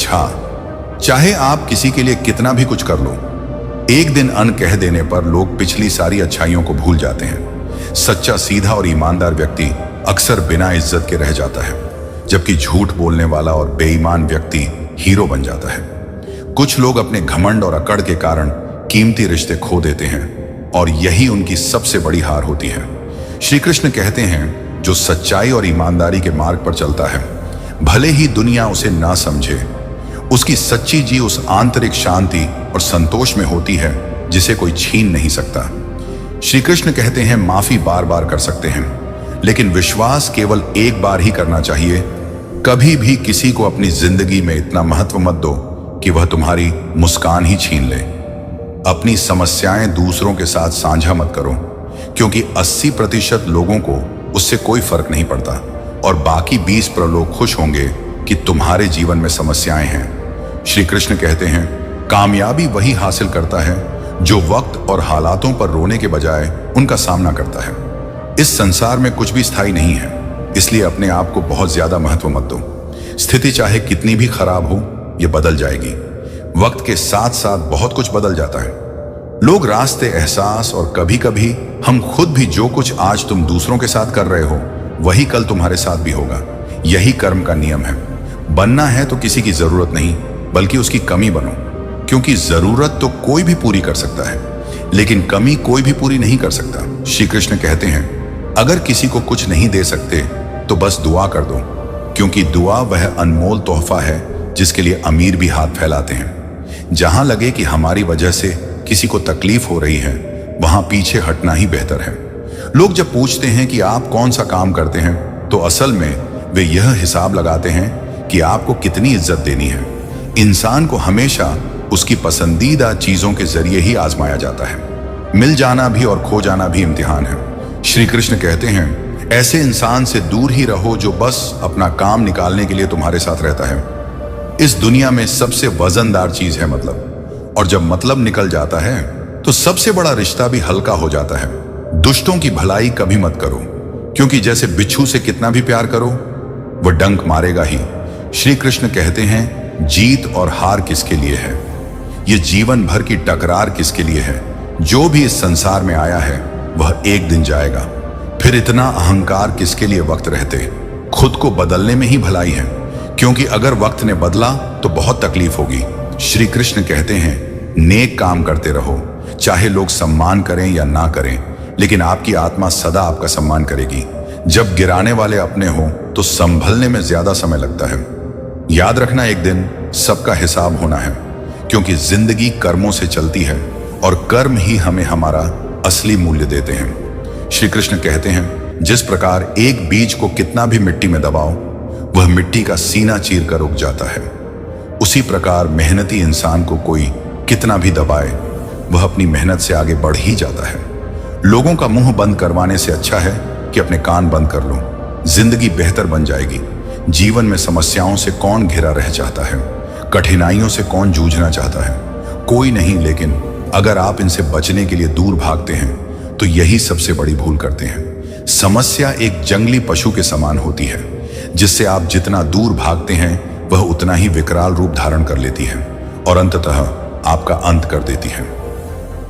चाहे आप किसी के लिए कितना भी कुछ कर लो, एक दिन अन कह देने पर लोग पिछली सारी अच्छाइयों को भूल जाते हैं। सच्चा, सीधा और ईमानदार व्यक्ति अक्सर बिना इज्जत के रह जाता है, जबकि झूठ बोलने वाला और बेईमान व्यक्ति हीरो बन जाता है। कुछ लोग अपने घमंड और अकड़ के कारण कीमती रिश्ते खो देते हैं और यही उनकी सबसे बड़ी हार होती है। श्री कृष्ण कहते हैं, जो सच्चाई और ईमानदारी के मार्ग पर चलता है, भले ही दुनिया उसे ना समझे, उसकी सच्ची जी उस आंतरिक शांति और संतोष में होती है जिसे कोई छीन नहीं सकता। श्री कृष्ण कहते हैं, माफी बार बार कर सकते हैं, लेकिन विश्वास केवल एक बार ही करना चाहिए। कभी भी किसी को अपनी जिंदगी में इतना महत्व मत दो कि वह तुम्हारी मुस्कान ही छीन ले। अपनी समस्याएं दूसरों के साथ साझा मत करो, क्योंकि 80% लोगों को उससे कोई फर्क नहीं पड़ता और बाकी 20% लोग खुश होंगे कि तुम्हारे जीवन में समस्याएं हैं। श्री कृष्ण कहते हैं, कामयाबी वही हासिल करता है जो वक्त और हालातों पर रोने के बजाय उनका सामना करता है। इस संसार में कुछ भी स्थायी नहीं है, इसलिए अपने आप को बहुत ज्यादा महत्व मत दो। स्थिति चाहे कितनी भी खराब हो, यह बदल जाएगी। वक्त के साथ साथ बहुत कुछ बदल जाता है। लोग, रास्ते, एहसास और कभी कभी हम खुद भी। जो कुछ आज तुम दूसरों के साथ कर रहे हो वही कल तुम्हारे साथ भी होगा। यही कर्म का नियम है। बनना है तो किसी की जरूरत नहीं, बल्कि उसकी कमी बनो, क्योंकि जरूरत तो कोई भी पूरी कर सकता है, लेकिन कमी कोई भी पूरी नहीं कर सकता। श्री कृष्ण कहते हैं, अगर किसी को कुछ नहीं दे सकते तो बस दुआ कर दो, क्योंकि दुआ वह अनमोल तोहफा है जिसके लिए अमीर भी हाथ फैलाते हैं। जहां लगे कि हमारी वजह से किसी को तकलीफ हो रही है, वहां पीछे हटना ही बेहतर है। लोग जब पूछते हैं कि आप कौन सा काम करते हैं, तो असल में वे यह हिसाब लगाते हैं कि आपको कितनी इज्जत देनी है। इंसान को हमेशा उसकी पसंदीदा चीजों के जरिए ही आजमाया जाता है। मिल जाना भी और खो जाना भी इम्तिहान है। श्री कृष्ण कहते हैं, ऐसे इंसान से दूर ही रहो जो बस अपना काम निकालने के लिए तुम्हारे साथ रहता है। इस दुनिया में सबसे वजनदार चीज है मतलब, और जब मतलब निकल जाता है तो सबसे बड़ा रिश्ता भी हल्का हो जाता है। दुष्टों की भलाई कभी मत करो, क्योंकि जैसे बिच्छू से कितना भी प्यार करो वह डंक मारेगा ही। श्री कृष्ण कहते हैं, जीत और हार किसके लिए है? ये जीवन भर की टकरार किसके लिए है? जो भी इस संसार में आया है वह एक दिन जाएगा। फिर इतना अहंकार किसके लिए वक्त रहते? खुद को बदलने में ही भलाई है, क्योंकि अगर वक्त ने बदला तो बहुत तकलीफ होगी। श्री कृष्ण कहते हैं, नेक काम करते रहो, चाहे लोग सम्मान करें या ना करें, लेकिन आपकी आत्मा सदा आपका सम्मान करेगी। जब गिराने वाले अपने हो तो संभलने में ज्यादा समय लगता है। याद रखना, एक दिन सबका हिसाब होना है, क्योंकि जिंदगी कर्मों से चलती है और कर्म ही हमें हमारा असली मूल्य देते हैं। श्री कृष्ण कहते हैं, जिस प्रकार एक बीज को कितना भी मिट्टी में दबाओ वह मिट्टी का सीना चीर कर उग जाता है, उसी प्रकार मेहनती इंसान को कोई कितना भी दबाए वह अपनी मेहनत से आगे बढ़ ही जाता है। लोगों का मुंह बंद करवाने से अच्छा है कि अपने कान बंद कर लो। जिंदगी बेहतर बन जाएगी। जीवन में समस्याओं से कौन घिरा रह चाहता है, कठिनाइयों से कौन जूझना चाहता है? कोई नहीं। लेकिन अगर आप इनसे बचने के लिए दूर भागते हैं तो यही सबसे बड़ी भूल करते हैं। समस्या एक जंगली पशु के समान होती है, जिससे आप जितना दूर भागते हैं वह उतना ही विकराल रूप धारण कर लेती है और अंततः आपका अंत कर देती है।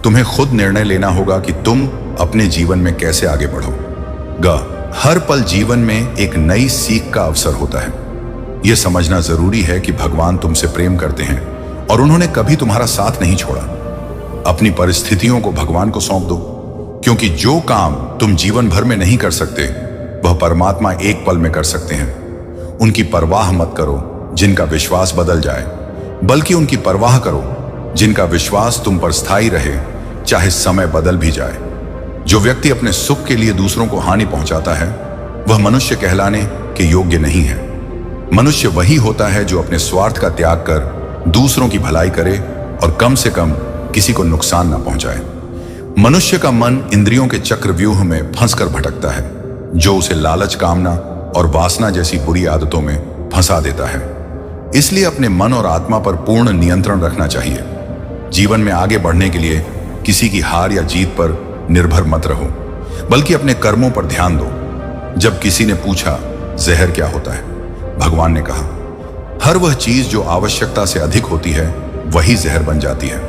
तुम्हें खुद निर्णय लेना होगा कि तुम अपने जीवन में कैसे आगे बढ़ोगे। हर पल जीवन में एक नई सीख का अवसर होता है। यह समझना जरूरी है कि भगवान तुमसे प्रेम करते हैं और उन्होंने कभी तुम्हारा साथ नहीं छोड़ा। अपनी परिस्थितियों को भगवान को सौंप दो, क्योंकि जो काम तुम जीवन भर में नहीं कर सकते वह परमात्मा एक पल में कर सकते हैं। उनकी परवाह मत करो जिनका विश्वास बदल जाए, बल्कि उनकी परवाह करो जिनका विश्वास तुम पर स्थायी रहे, चाहे समय बदल भी जाए। जो व्यक्ति अपने सुख के लिए दूसरों को हानि पहुंचाता है वह मनुष्य कहलाने के योग्य नहीं है। मनुष्य वही होता है जो अपने स्वार्थ का त्याग कर दूसरों की भलाई करे और कम से कम किसी को नुकसान ना पहुंचाए। मनुष्य का मन इंद्रियों के चक्रव्यूह में फंसकर भटकता है, जो उसे लालच, कामना और वासना जैसी बुरी आदतों में फंसा देता है। इसलिए अपने मन और आत्मा पर पूर्ण नियंत्रण रखना चाहिए। जीवन में आगे बढ़ने के लिए किसी की हार या जीत पर निर्भर मत रहो, बल्कि अपने कर्मों पर ध्यान दो। जब किसी ने पूछा जहर क्या होता है, भगवान ने कहा, हर वह चीज जो आवश्यकता से अधिक होती है वही जहर बन जाती है।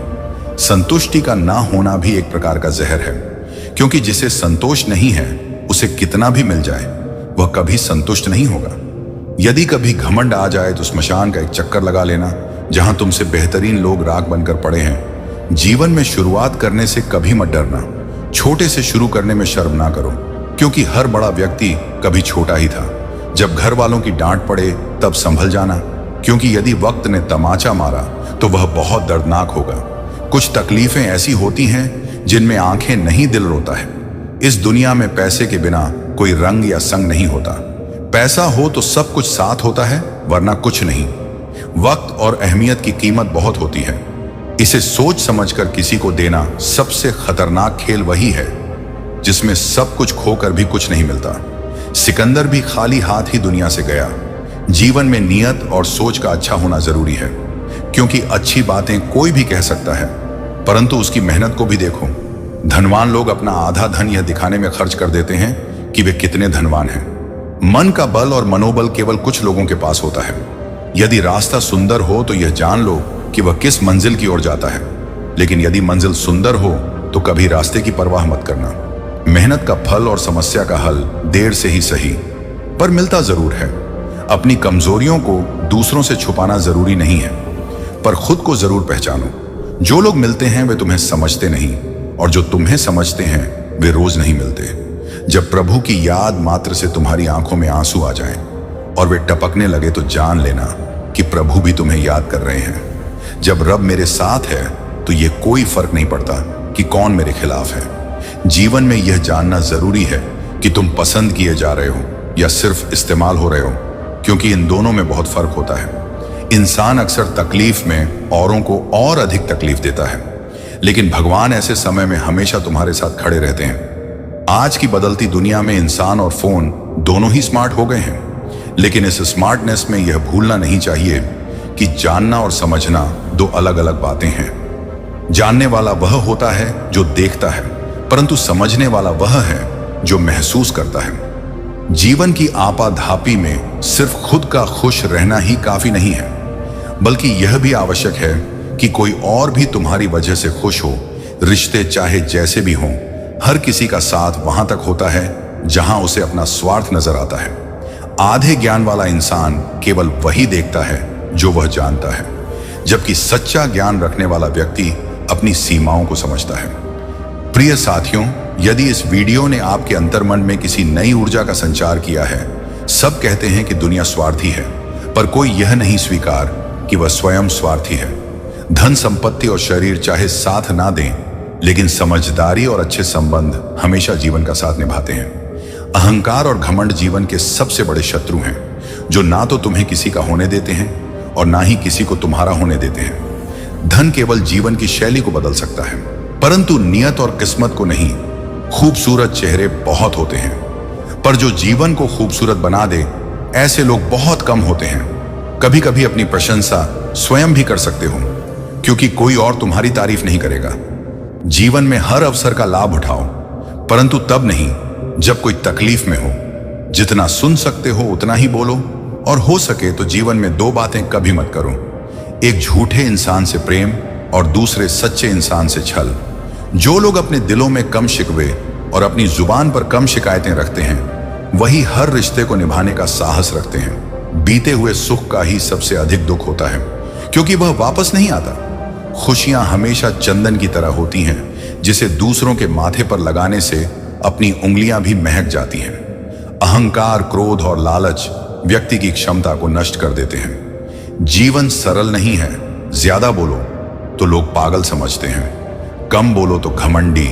संतुष्टि का ना होना भी एक प्रकार का जहर है, क्योंकि जिसे संतोष नहीं है उसे कितना भी मिल जाए वह कभी संतुष्ट नहीं होगा। यदि कभी घमंड आ जाए तो स्मशान का एक चक्कर लगा लेना, जहां तुमसे बेहतरीन लोग राख बनकर पड़े हैं। जीवन में शुरुआत करने से कभी मत डरना। छोटे से शुरू करने में शर्म ना करो, क्योंकि हर बड़ा व्यक्ति कभी छोटा ही था। जब घर वालों की डांट पड़े तब संभल जाना, क्योंकि यदि वक्त ने तमाचा मारा तो वह बहुत दर्दनाक होगा। कुछ तकलीफें ऐसी होती हैं जिनमें आंखें नहीं दिल रोता है। इस दुनिया में पैसे के बिना कोई रंग या संग नहीं होता। पैसा हो तो सब कुछ साथ होता है, वरना कुछ नहीं। वक्त और अहमियत की कीमत बहुत होती है। इसे सोच समझकर किसी को देना सबसे खतरनाक खेल वही है जिसमें सब कुछ खोकर भी कुछ नहीं मिलता। सिकंदर भी खाली हाथ ही दुनिया से गया। जीवन में नियत और सोच का अच्छा होना जरूरी है, क्योंकि अच्छी बातें कोई भी कह सकता है, परंतु उसकी मेहनत को भी देखो। धनवान लोग अपना आधा धन यह दिखाने में खर्च कर देते हैं कि वे कितने धनवान हैं। मन का बल और मनोबल केवल कुछ लोगों के पास होता है। यदि रास्ता सुंदर हो तो यह जान लो कि वह किस मंजिल की ओर जाता है, लेकिन यदि मंजिल सुंदर हो तो कभी रास्ते की परवाह मत करना। मेहनत का फल और समस्या का हल देर से ही सही, पर मिलता जरूर है। अपनी कमजोरियों को दूसरों से छुपाना जरूरी नहीं है, पर खुद को जरूर पहचानो। जो लोग मिलते हैं वे तुम्हें समझते नहीं, और जो तुम्हें समझते हैं वे रोज नहीं मिलते। जब प्रभु की याद मात्र से तुम्हारी आंखों में आंसू आ जाएं और वे टपकने लगे तो जान लेना कि प्रभु भी तुम्हें याद कर रहे हैं। जब रब मेरे साथ है तो ये कोई फर्क नहीं पड़ता कि कौन मेरे खिलाफ है। जीवन में यह जानना जरूरी है कि तुम पसंद किए जा रहे हो या सिर्फ इस्तेमाल हो रहे हो, क्योंकि इन दोनों में बहुत फर्क होता है। इंसान अक्सर तकलीफ में औरों को और अधिक तकलीफ देता है, लेकिन भगवान ऐसे समय में हमेशा तुम्हारे साथ खड़े रहते हैं। आज की बदलती दुनिया में इंसान और फोन दोनों ही स्मार्ट हो गए हैं, लेकिन इस स्मार्टनेस में यह भूलना नहीं चाहिए कि जानना और समझना दो अलग अलग बातें हैं। जानने वाला वह होता है जो देखता है, परंतु समझने वाला वह है जो महसूस करता है। जीवन की आपाधापी में सिर्फ खुद का खुश रहना ही काफी नहीं है, बल्कि यह भी आवश्यक है कि कोई और भी तुम्हारी वजह से खुश हो। रिश्ते चाहे जैसे भी हों, हर किसी का साथ वहां तक होता है जहां उसे अपना स्वार्थ नजर आता है। आधे ज्ञान वाला इंसान केवल वही देखता है जो वह जानता है, जबकि सच्चा ज्ञान रखने वाला व्यक्ति अपनी सीमाओं को समझता है। प्रिय साथियों, यदि इस वीडियो ने आपके अंतर्मन में किसी नई ऊर्जा का संचार किया है। सब कहते हैं कि दुनिया स्वार्थी है, पर कोई यह नहीं स्वीकार कि वह स्वयं स्वार्थी है। धन, संपत्ति और शरीर चाहे साथ ना दें, लेकिन समझदारी और अच्छे संबंध हमेशा जीवन का साथ निभाते हैं। अहंकार और घमंड जीवन के सबसे बड़े शत्रु हैं, जो ना तो तुम्हें किसी का होने देते हैं और ना ही किसी को तुम्हारा होने देते हैं। धन केवल जीवन की शैली को बदल सकता है, परंतु नियत और किस्मत को नहीं। खूबसूरत चेहरे बहुत होते हैं, पर जो जीवन को खूबसूरत बना दे, ऐसे लोग बहुत कम होते हैं। कभी कभी अपनी प्रशंसा स्वयं भी कर सकते हो, क्योंकि कोई और तुम्हारी तारीफ नहीं करेगा। जीवन में हर अवसर का लाभ उठाओ, परंतु तब नहीं जब कोई तकलीफ में हो। जितना सुन सकते हो उतना ही बोलो, और हो सके तो जीवन में दो बातें कभी मत करो। एक झूठे इंसान से प्रेम और दूसरे सच्चे इंसान से छल। जो लोग अपने दिलों में कम शिकवे और अपनी जुबान पर कम शिकायतें रखते हैं, वही हर रिश्ते को निभाने का साहस रखते हैं। बीते हुए सुख का ही सबसे अधिक दुख होता है, क्योंकि वह वापस नहीं आता। खुशियां हमेशा चंदन की तरह होती हैं, जिसे दूसरों के माथे पर लगाने से अपनी उंगलियां भी महक जाती हैं। अहंकार, क्रोध और लालच व्यक्ति की क्षमता को नष्ट कर देते हैं। जीवन सरल नहीं है। ज्यादा बोलो तो लोग पागल समझते हैं, कम बोलो तो घमंडी,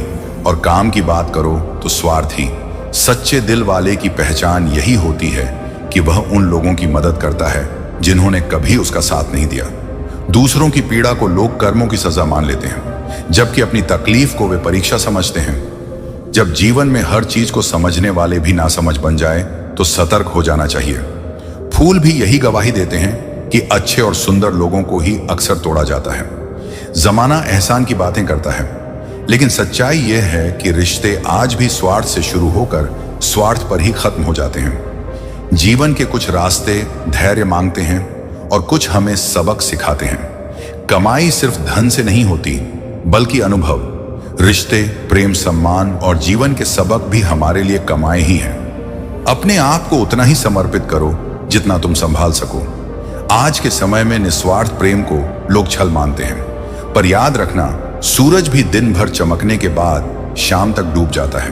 और काम की बात करो तो स्वार्थी। सच्चे दिल वाले की पहचान यही होती है कि वह उन लोगों की मदद करता है जिन्होंने कभी उसका साथ नहीं दिया। दूसरों की पीड़ा को लोग कर्मों की सजा मान लेते हैं, जबकि अपनी तकलीफ को वे परीक्षा समझते हैं। जब जीवन में हर चीज को समझने वाले भी नासमझ बन जाए, तो सतर्क हो जाना चाहिए। फूल भी यही गवाही देते हैं कि अच्छे और सुंदर लोगों को ही अक्सर तोड़ा जाता है। जमाना एहसान की बातें करता है, लेकिन सच्चाई यह है कि रिश्ते आज भी स्वार्थ से शुरू होकर स्वार्थ पर ही खत्म हो जाते हैं। जीवन के कुछ रास्ते धैर्य मांगते हैं और कुछ हमें सबक सिखाते हैं। कमाई सिर्फ धन से नहीं होती, बल्कि अनुभव, रिश्ते, प्रेम, सम्मान और जीवन के सबक भी हमारे लिए कमाए ही हैं। अपने आप को उतना ही समर्पित करो जितना तुम संभाल सको। आज के समय में निस्वार्थ प्रेम को लोग छल मानते हैं, पर याद रखना, सूरज भी दिन भर चमकने के बाद शाम तक डूब जाता है।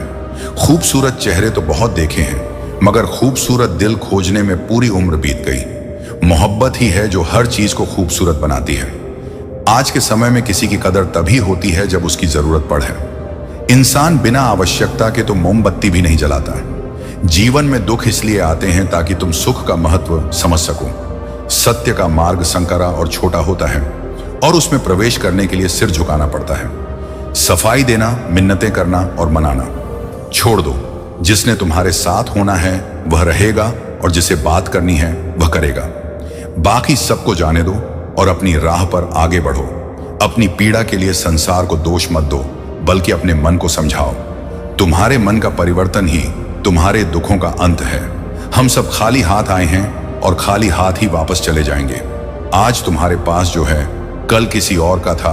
खूबसूरत चेहरे तो बहुत देखे हैं, मगर खूबसूरत दिल खोजने में पूरी उम्र बीत गई। मोहब्बत ही है जो हर चीज को खूबसूरत बनाती है। आज के समय में किसी की कदर तभी होती है जब उसकी जरूरत पड़े। इंसान बिना आवश्यकता के तो मोमबत्ती भी नहीं जलाता। जीवन में दुख इसलिए आते हैं ताकि तुम सुख का महत्व समझ सको। सत्य का मार्ग संकरा और छोटा होता है, और उसमें प्रवेश करने के लिए सिर झुकाना पड़ता है। सफाई देना, मिन्नतें करना और मनाना छोड़ दो। जिसने तुम्हारे साथ होना है वह रहेगा, और जिसे बात करनी है वह करेगा। बाकी सबको जाने दो और अपनी राह पर आगे बढ़ो। अपनी पीड़ा के लिए संसार को दोष मत दो, बल्कि अपने मन को समझाओ। तुम्हारे मन का परिवर्तन ही तुम्हारे दुखों का अंत है। हम सब खाली हाथ आए हैं और खाली हाथ ही वापस चले जाएंगे। आज तुम्हारे पास जो है, कल किसी और का था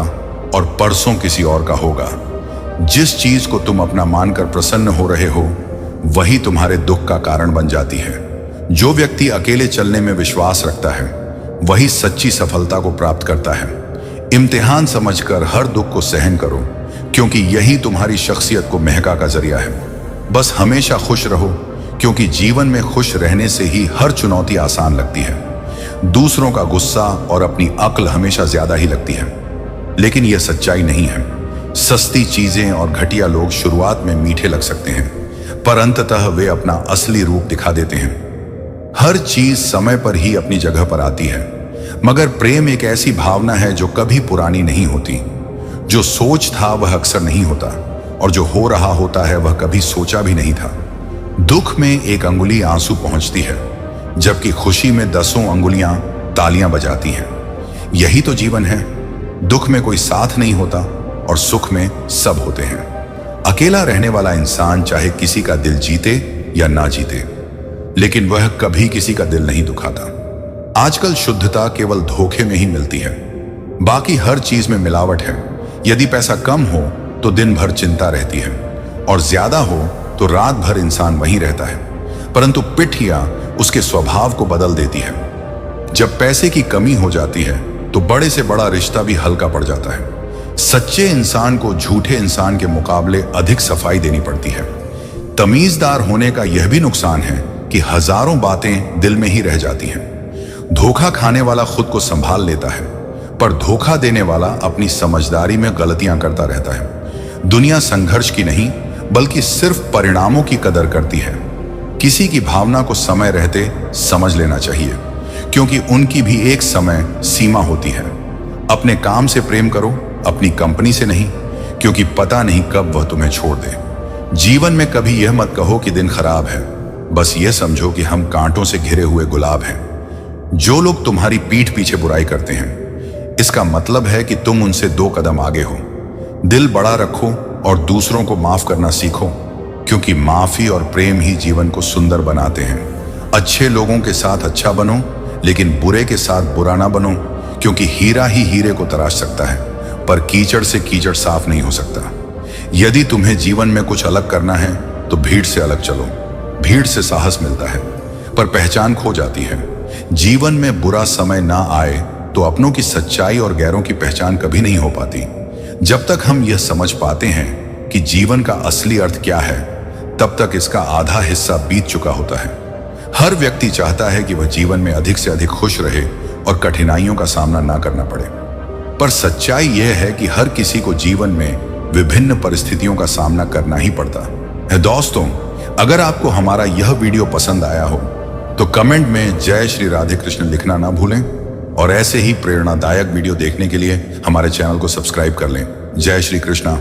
और परसों किसी और का होगा। जिस चीज को तुम अपना मानकर प्रसन्न हो रहे हो, वही तुम्हारे दुख का कारण बन जाती है। जो व्यक्ति अकेले चलने में विश्वास रखता है, वही सच्ची सफलता को प्राप्त करता है। इम्तिहान समझकर हर दुख को सहन करो, क्योंकि यही तुम्हारी शख्सियत को महका का जरिया है। बस हमेशा खुश रहो, क्योंकि जीवन में खुश रहने से ही हर चुनौती आसान लगती है। दूसरों का गुस्सा और अपनी अक्ल हमेशा ज्यादा ही लगती है, लेकिन यह सच्चाई नहीं है। सस्ती चीजें और घटिया लोग शुरुआत में मीठे लग सकते हैं, पर अंततः वे अपना असली रूप दिखा देते हैं। हर चीज समय पर ही अपनी जगह पर आती है, मगर प्रेम एक ऐसी भावना है जो कभी पुरानी नहीं होती। जो सोच था वह अक्सर नहीं होता, और जो हो रहा होता है वह कभी सोचा भी नहीं था। दुख में एक अंगुली आंसू पहुंचती है, जबकि खुशी में 10 अंगुलियां तालियां बजाती हैं। यही तो जीवन है। दुख में कोई साथ नहीं होता और सुख में सब होते हैं। अकेला रहने वाला इंसान चाहे किसी का दिल जीते या ना जीते, लेकिन वह कभी किसी का दिल नहीं दुखाता। आजकल शुद्धता केवल धोखे में ही मिलती है, बाकी हर चीज में मिलावट है। यदि पैसा कम हो तो दिन भर चिंता रहती है, और ज्यादा हो तो रात भर इंसान वहीं रहता है, परंतु पिठिया उसके स्वभाव को बदल देती है। जब पैसे की कमी हो जाती है तो बड़े से बड़ा रिश्ता भी हल्का पड़ जाता है। सच्चे इंसान को झूठे इंसान के मुकाबले अधिक सफाई देनी पड़ती है। तमीजदार होने का यह भी नुकसान है कि हजारों बातें दिल में ही रह जाती हैं। धोखा खाने वाला खुद को संभाल लेता है, पर धोखा देने वाला अपनी समझदारी में गलतियां करता रहता है। दुनिया संघर्ष की नहीं बल्कि सिर्फ परिणामों की कदर करती है। किसी की भावना को समय रहते समझ लेना चाहिए, क्योंकि उनकी भी एक समय सीमा होती है। अपने काम से प्रेम करो, अपनी कंपनी से नहीं, क्योंकि पता नहीं कब वह तुम्हें छोड़ दे। जीवन में कभी यह मत कहो कि दिन खराब है, बस यह समझो कि हम कांटों से घिरे हुए गुलाब हैं। जो लोग तुम्हारी पीठ पीछे बुराई करते हैं, इसका मतलब है कि तुम उनसे 2 कदम आगे हो। दिल बड़ा रखो और दूसरों को माफ करना सीखो, क्योंकि माफी और प्रेम ही जीवन को सुंदर बनाते हैं। अच्छे लोगों के साथ अच्छा बनो, लेकिन बुरे के साथ बुरा ना बनो, क्योंकि हीरा ही हीरे को तराश सकता है, पर कीचड़ से कीचड़ साफ नहीं हो सकता। यदि तुम्हें जीवन में कुछ अलग करना है तो भीड़ से अलग चलो। भीड़ से साहस मिलता है, पर पहचान खो जाती है। जीवन में बुरा समय ना आए तो अपनों की सच्चाई और गैरों की पहचान कभी नहीं हो पाती। जब तक हम यह समझ पाते हैं कि जीवन का असली अर्थ क्या है, तब तक इसका आधा हिस्सा बीत चुका होता है। हर व्यक्ति चाहता है कि वह जीवन में अधिक से अधिक खुश रहे और कठिनाइयों का सामना ना करना पड़े, पर सच्चाई यह है कि हर किसी को जीवन में विभिन्न परिस्थितियों का सामना करना ही पड़ता है। दोस्तों, अगर आपको हमारा यह वीडियो पसंद आया हो तो कमेंट में जय श्री राधे कृष्ण लिखना ना भूलें, और ऐसे ही प्रेरणादायक वीडियो देखने के लिए हमारे चैनल को सब्सक्राइब कर लें। जय श्री कृष्णा।